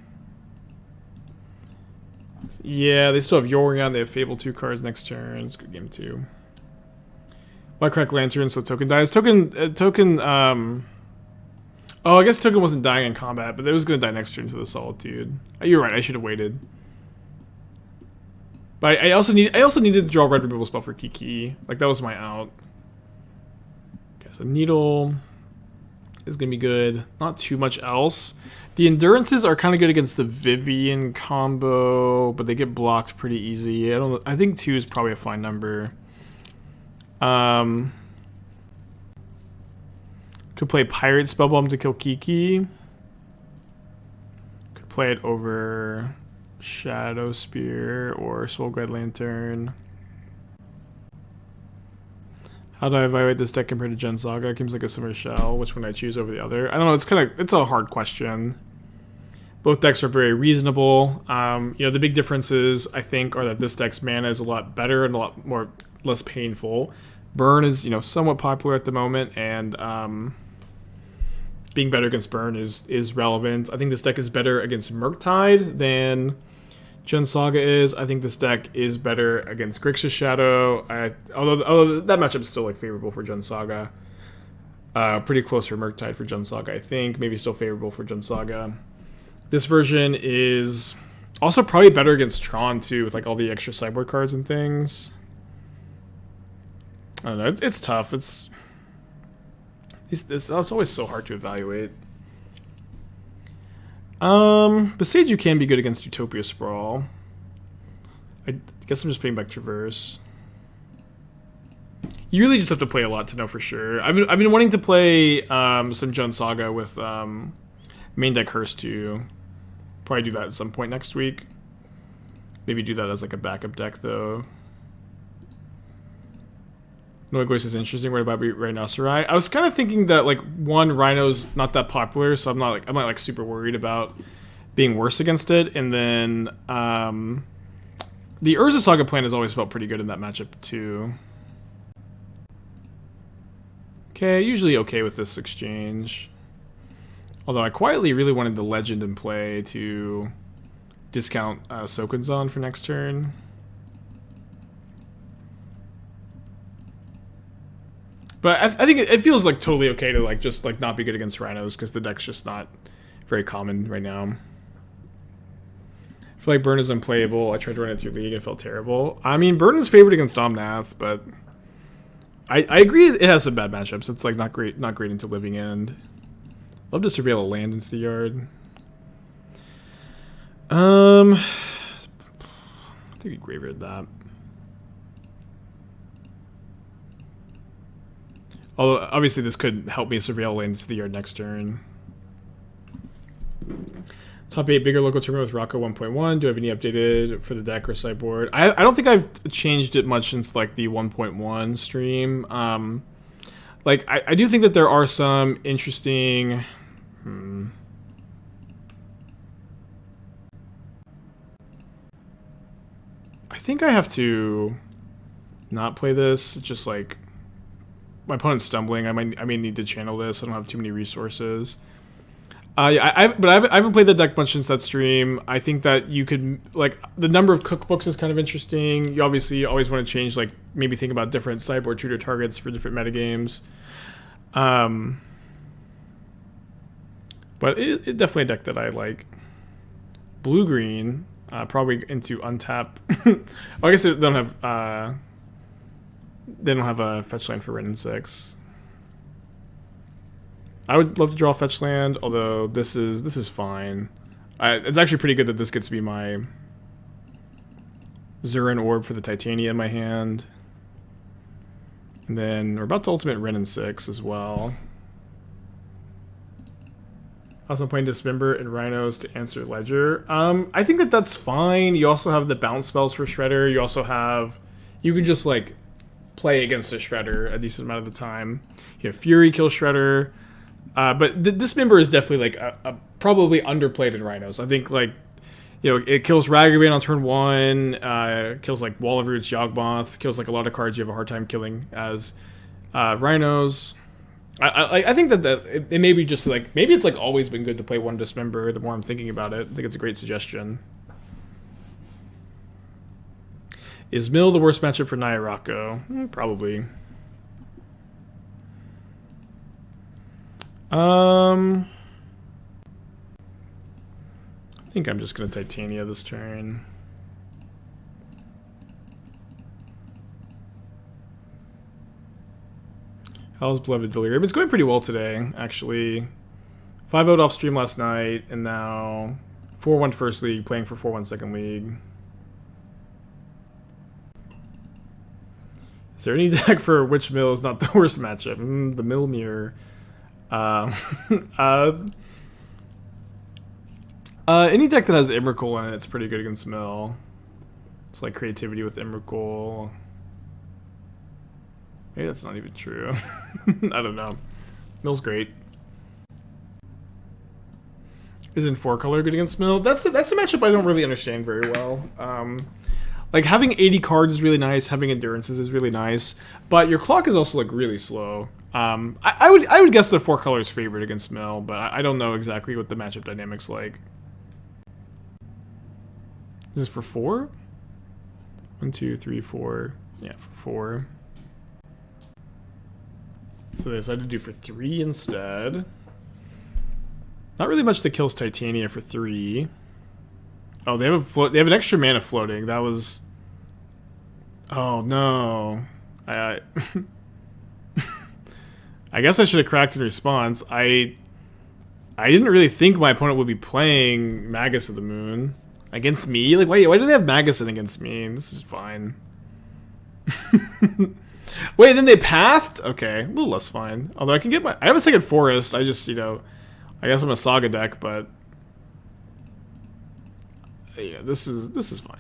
Yeah, they still have Yorion, they have Fable 2 cards next turn. Let's go game 2. Why crack Lantern so Token dies? Oh, I guess Token wasn't dying in combat, but it was going to die next turn to the Solitude. You're right, I should have waited. But I also needed to draw a red removal spell for Kiki. Like, that was my out. Okay, so Needle is going to be good. Not too much else. The Endurances are kind of good against the Vivian combo, but they get blocked pretty easy. I think 2 is probably a fine number. Could play Pyrite Spellbomb to kill Kiki. Could play it over Shadow Spear or Soulguide Lantern. How do I evaluate this deck compared to Gen Saga? It seems like a similar shell. Which one I choose over the other? I don't know. It's a hard question. Both decks are very reasonable. The big differences, I think, are that this deck's mana is a lot better and a lot less painful. Burn is, somewhat popular at the moment, and being better against Burn is relevant. I think this deck is better against Murktide than Jund Saga is. I think this deck is better against Grixis Shadow. Although that matchup is still like favorable for Jund Saga. Pretty close for Murktide for Jund Saga, I think. Maybe still favorable for Jund Saga. This version is also probably better against Tron too, with like all the extra sideboard cards and things. I don't know. It's tough. It's always so hard to evaluate. Boseiju can be good against Utopia Sprawl. I guess I'm just paying back Traverse. You really just have to play a lot to know for sure. I've been wanting to play some Jund Saga with main deck Hearst too. Probably do that at some point next week. Maybe do that as like a backup deck though. Noigoist is interesting. What about Rhinocerai? I was kind of thinking that like Rhino's not that popular, so I'm not like super worried about being worse against it. And then the Urza Saga plan has always felt pretty good in that matchup too. Okay, usually okay with this exchange. Although I quietly really wanted the Legend in play to discount Sokenzan for next turn. But I think it feels like totally okay to like just like not be good against Rhinos because the deck's just not very common right now. I feel like Burn is unplayable. I tried to run it through League and it felt terrible. I mean, Burn is favored against Omnath, but I agree it has some bad matchups. It's like not great into Living End. Love to surveil a land into the yard. I think we graveyard that. Although, obviously, this could help me surveil land into the yard next turn. Top 8 bigger local tournament with Rocco 1.1. Do I have any updated for the deck or sideboard? I don't think I've changed it much since like the 1.1 stream. Like, I do think that there are some interesting... I think I have to not play this. It's just like... my opponent's stumbling. I may need to channel this. I don't have too many resources. I haven't played the deck much since that stream. I think that you could like the number of cookbooks is kind of interesting. You obviously always want to change, like maybe think about different sideboard tutor targets for different metagames. But it's definitely a deck that I like. Blue green, probably into untap. I guess they don't have a fetch land for Wrenn and Six. I would love to draw a fetch land, although this is fine. It's actually pretty good that this gets to be my Zuran Orb for the Titania in my hand. And then we're about to ultimate Wrenn and Six as well. Also playing Dismember and Rhinos to answer Ledger. I think that's fine. You also have the bounce spells for Shredder. You can just like play against a Shredder a decent amount of the time. You have Fury kill Shredder. But Dismember is definitely like a probably underplayed in Rhinos. I think like, you know, it kills Ragavan on turn 1, kills like Wall of Roots, Yawgmoth, kills like a lot of cards you have a hard time killing as Rhinos. I think that it may be just like, maybe it's like always been good to play one Dismember the more I'm thinking about it. I think it's a great suggestion. Is Mill the worst matchup for Naya Rocco? Probably. I think I'm just going to Titania this turn. How's Beloved Delirium? It's going pretty well today, actually. 5-0'd off stream last night, and now 4-1 first league, playing for 4-1 second league. Is there any deck for which Mill is not the worst matchup? The Mill Mirror. Any deck that has Emrakul in it, it's pretty good against Mill. It's like creativity with Emrakul. Maybe that's not even true. I don't know. Mill's great. Isn't 4-color good against Mill? That's a matchup I don't really understand very well. Like having 80 cards is really nice, having endurances is really nice, but your clock is also like really slow. I would guess that 4-color is favored against Mill, but I don't know exactly what the matchup dynamics like. This is for 4? 1, 2, 3, 4. Yeah, for 4. So they decided to do for 3 instead. Not really much that kills Titania for 3. Oh, they have an extra mana floating. That was. Oh no. I guess I should have cracked in response. I didn't really think my opponent would be playing Magus of the Moon against me. Like, why do they have Magus in against me? This is fine. Wait, then they pathed? Okay, a little less fine. Although I can get I have a second forest. I just, I guess I'm a Saga deck, but yeah, this is fine.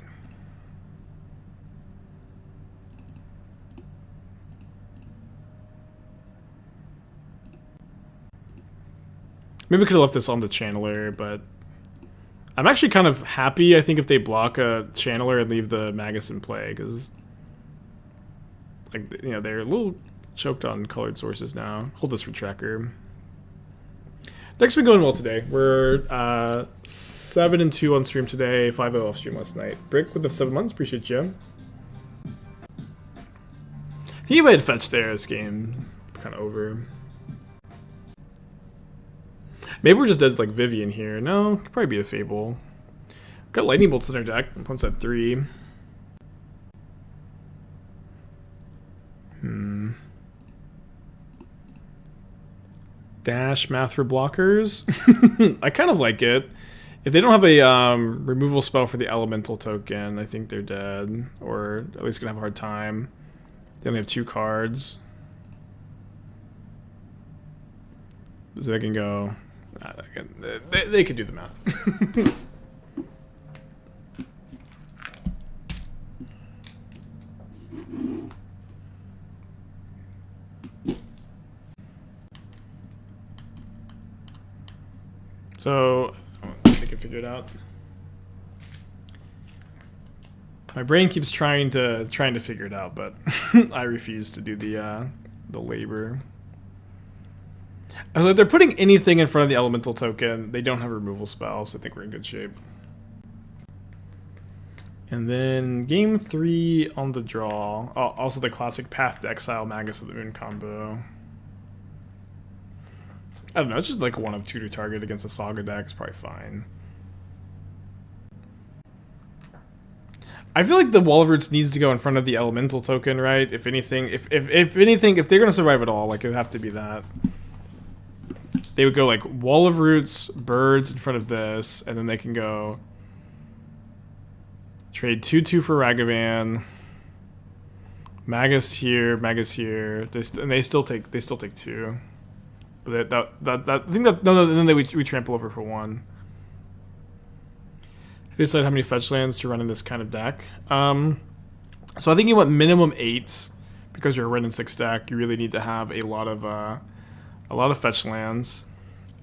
Maybe we could have left this on the Channeler, but I'm actually kind of happy, I think, if they block a Channeler and leave the Magus in play, because they're a little choked on colored sources now. Hold this for tracker. Deck's been going well today. We're 7-2 on stream today, 5-0 off stream last night. Brick with the 7 months, appreciate you. I think if I had fetched there, this game kind of over. Maybe we're just dead like Vivian here. No, could probably be a Fable. Got Lightning Bolts in our deck. Opponent's at 3. Dash math for blockers. I kind of like it. If they don't have a removal spell for the elemental token, I think they're dead. Or at least gonna have a hard time. They only have 2 cards. So they can go... They could do the math. So, they can figure it out. My brain keeps trying to figure it out, but I refuse to do the labor. So if they're putting anything in front of the elemental token, they don't have removal spells, so I think we're in good shape. And then game 3 on the draw. Oh, also the classic Path to Exile Magus of the Moon combo. I don't know, it's just like 1 of 2 to target against a Saga deck. It's probably fine. I feel like the Wall of Roots needs to go in front of the elemental token, right? If anything, if they're gonna survive at all, like, it would have to be that. They would go like Wall of Roots, Birds in front of this, and then they can go trade 2/2 for Ragavan, Magus here, and they still take 2. But I think that no, then we trample over for 1. I decide how many fetch lands to run in this kind of deck. So I think you want minimum 8 because you're a Wrenn and Six deck. You really need to have a lot of fetch lands.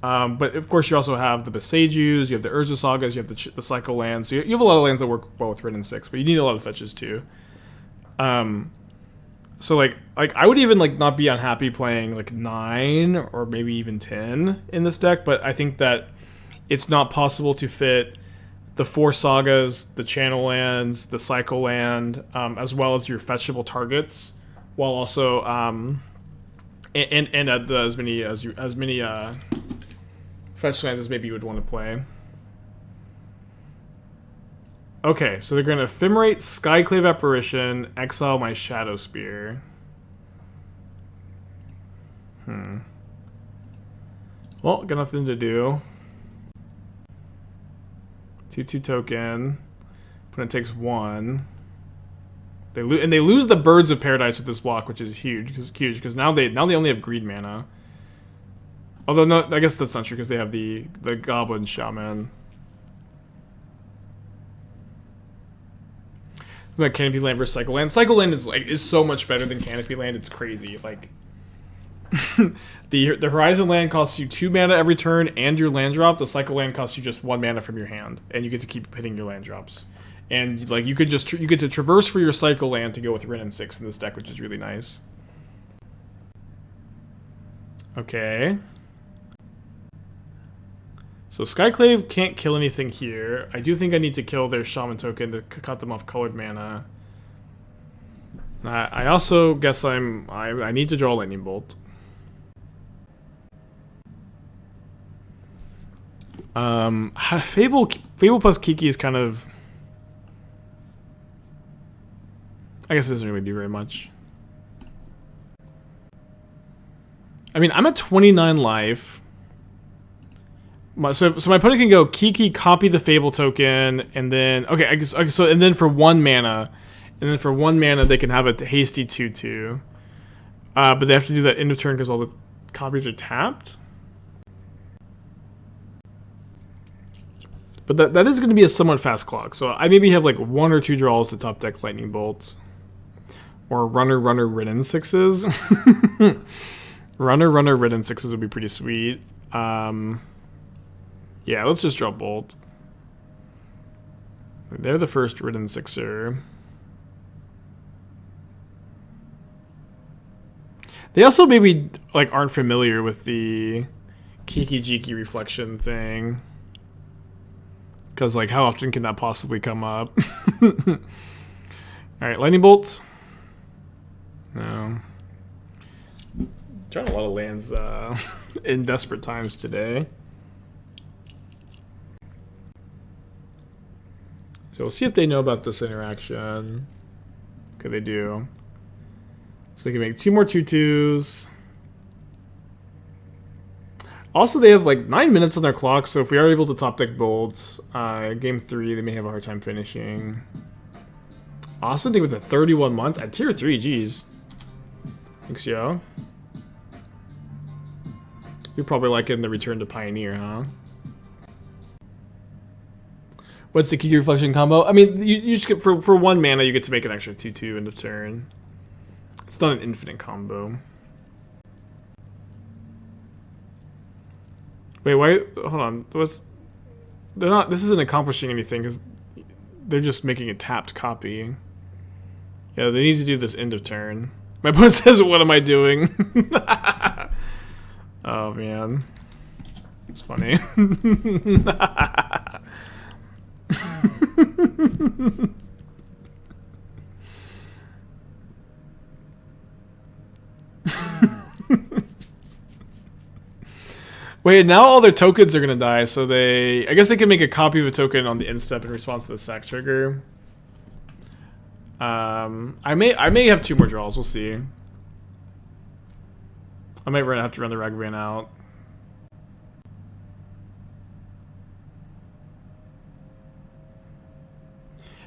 But of course you also have the Boseijus, you have the Urza Sagas, you have the Cycle lands. So you have a lot of lands that work well with Wrenn and Six, but you need a lot of fetches too. So like I would even like not be unhappy playing like 9 or maybe even 10 in this deck, but I think that it's not possible to fit the 4 Sagas, the Channel lands, the Cycle land, as well as your fetchable targets, while also and at as many fetch lands as maybe you would want to play. Okay, so they're going to Ephemerate, Skyclave Apparition, exile my Shadow Spear. Well, got nothing to do. 2/2 token. Opponent takes 1. They lose the Birds of Paradise with this block, which is huge because now they only have green mana. Although no, I guess that's not true because they have the Goblin Shaman. Like Canopy Land versus Cycle Land. Cycle Land is so much better than Canopy Land. It's crazy. Like the Horizon Land costs you 2 mana every turn and your land drop. The Cycle Land costs you just 1 mana from your hand, and you get to keep hitting your land drops. And like you get to traverse for your Cycle Land to go with Wrenn and Six in this deck, which is really nice. So So Skyclave can't kill anything here. I do think I need to kill their Shaman token to cut them off colored mana. I also guess I need to draw Lightning Bolt. Fable plus Kiki is kind of... I guess it doesn't really do very much. I mean, I'm at 29 life. So my opponent can go Kiki, copy the Fable token, and then... Okay, and then for 1 mana... And then for 1 mana, they can have a hasty 2/2. But they have to do that end of turn because all the copies are tapped. But that is going to be a somewhat fast clock. So I maybe have like 1 or 2 draws to top deck Lightning Bolt. Or Runner, Wrenn and Sixes. Runner, Wrenn and Sixes would be pretty sweet. Yeah, let's just draw Bolt. They're the first Wrenn and Sixer. They also maybe like aren't familiar with the Kiki Jiki reflection thing. Because like how often can that possibly come up? Alright, Lightning Bolt. No. Drawing a lot of lands in desperate times today. So we'll see if they know about this interaction. Okay, they do. So they can make 2 more 2/2s. Also, they have like 9 minutes on their clock, so if we are able to top deck Bolt, game 3, they may have a hard time finishing. Also, I think with the 31 months at tier 3, geez. Thanks, yo. You're probably liking the Return to Pioneer, huh? What's the Kiki Reflection combo? I mean, you just get for 1 mana, you get to make an extra 2/2 end of turn. It's not an infinite combo. Wait, why? Hold on. They're not. This isn't accomplishing anything because they're just making a tapped copy. Yeah, they need to do this end of turn. My opponent says, "What am I doing?" Oh man, it's funny. Wait, now all their tokens are gonna die, so I guess they can make a copy of a token on the end step in response to the sack trigger. I may have 2 more draws, we'll see. I might have to run the Ragavan out.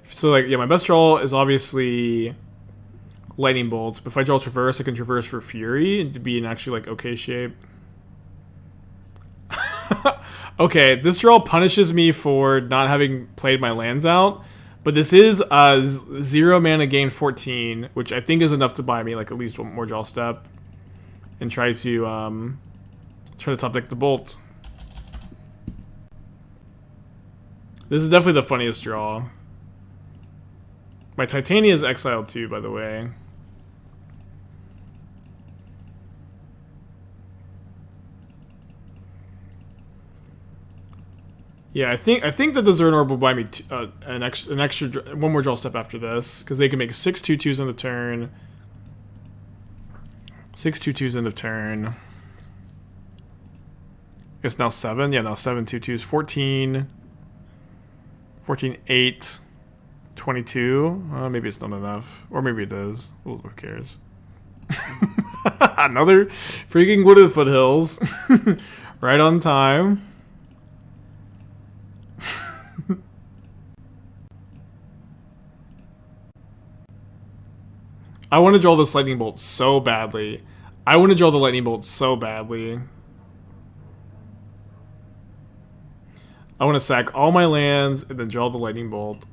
So like, yeah, my best draw is obviously Lightning Bolts, but if I draw Traverse, I can Traverse for Fury and to be in actually like okay shape. Okay, this draw punishes me for not having played my lands out, but this is 0 mana gain 14, which I think is enough to buy me like at least 1 more draw step, and try to top deck the Bolt. This is definitely the funniest draw. My Titania is exiled too, by the way. Yeah, I think that the Zuran Orb will buy me an extra 1 more draw step after this, because they can make 6 2/2s on the turn. 6 2/2s end of turn. It's now 7. Yeah, now 7 2/2s. 14. 14 8. 22. Maybe it's not enough, or maybe it is. Who cares? Another freaking Wooded Foothills, right on time. I want to draw this Lightning Bolt so badly. I want to draw the Lightning Bolt so badly. I want to sack all my lands and then draw the Lightning Bolt.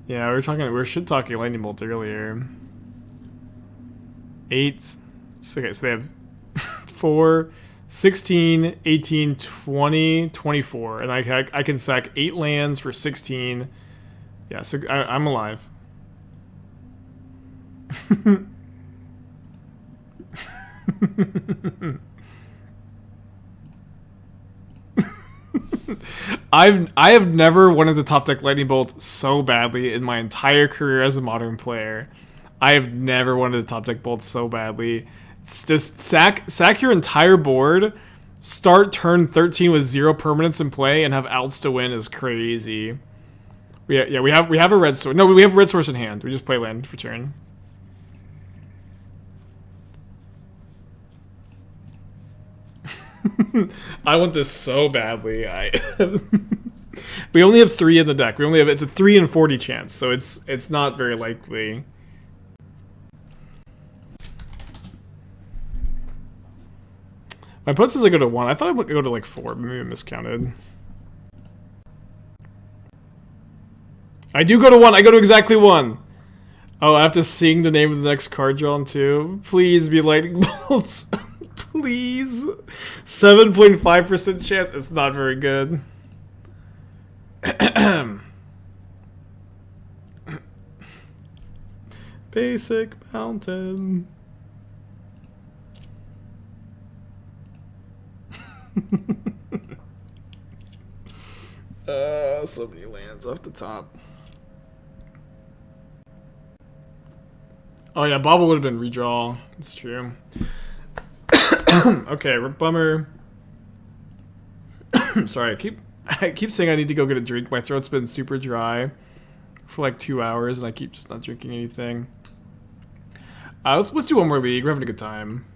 Yeah, we were shit talking Lightning Bolt earlier. 8. Okay, so they have 4, 16, 18, 20, 24. And I can sack 8 lands for 16. Yeah, so I'm alive. I have never wanted to top deck Lightning Bolt so badly in my entire career as a Modern player. I have never wanted to top deck Bolt so badly. It's just sack your entire board, start turn 13 with 0 permanents in play, and have outs to win is crazy. We have a red source. No, we have a red source in hand. We just play land for turn. I want this so badly. We only have 3 in the deck. It's a 3 in 40 chance, so it's not very likely. My opponent says I go to 1. I thought I would go to like 4. Maybe I miscounted. I do go to 1. I go to exactly 1. Oh, I have to sing the name of the next card drawn too. Please be Lightning Bolts. Please. 7.5% chance. It's not very good. Basic Mountain. So many lands off the top. Oh yeah, Bobble would have been redraw. It's true. Okay, bummer. Sorry, I keep saying I need to go get a drink. My throat's been super dry for like 2 hours, and I keep just not drinking anything. Let's do one more league. We're having a good time.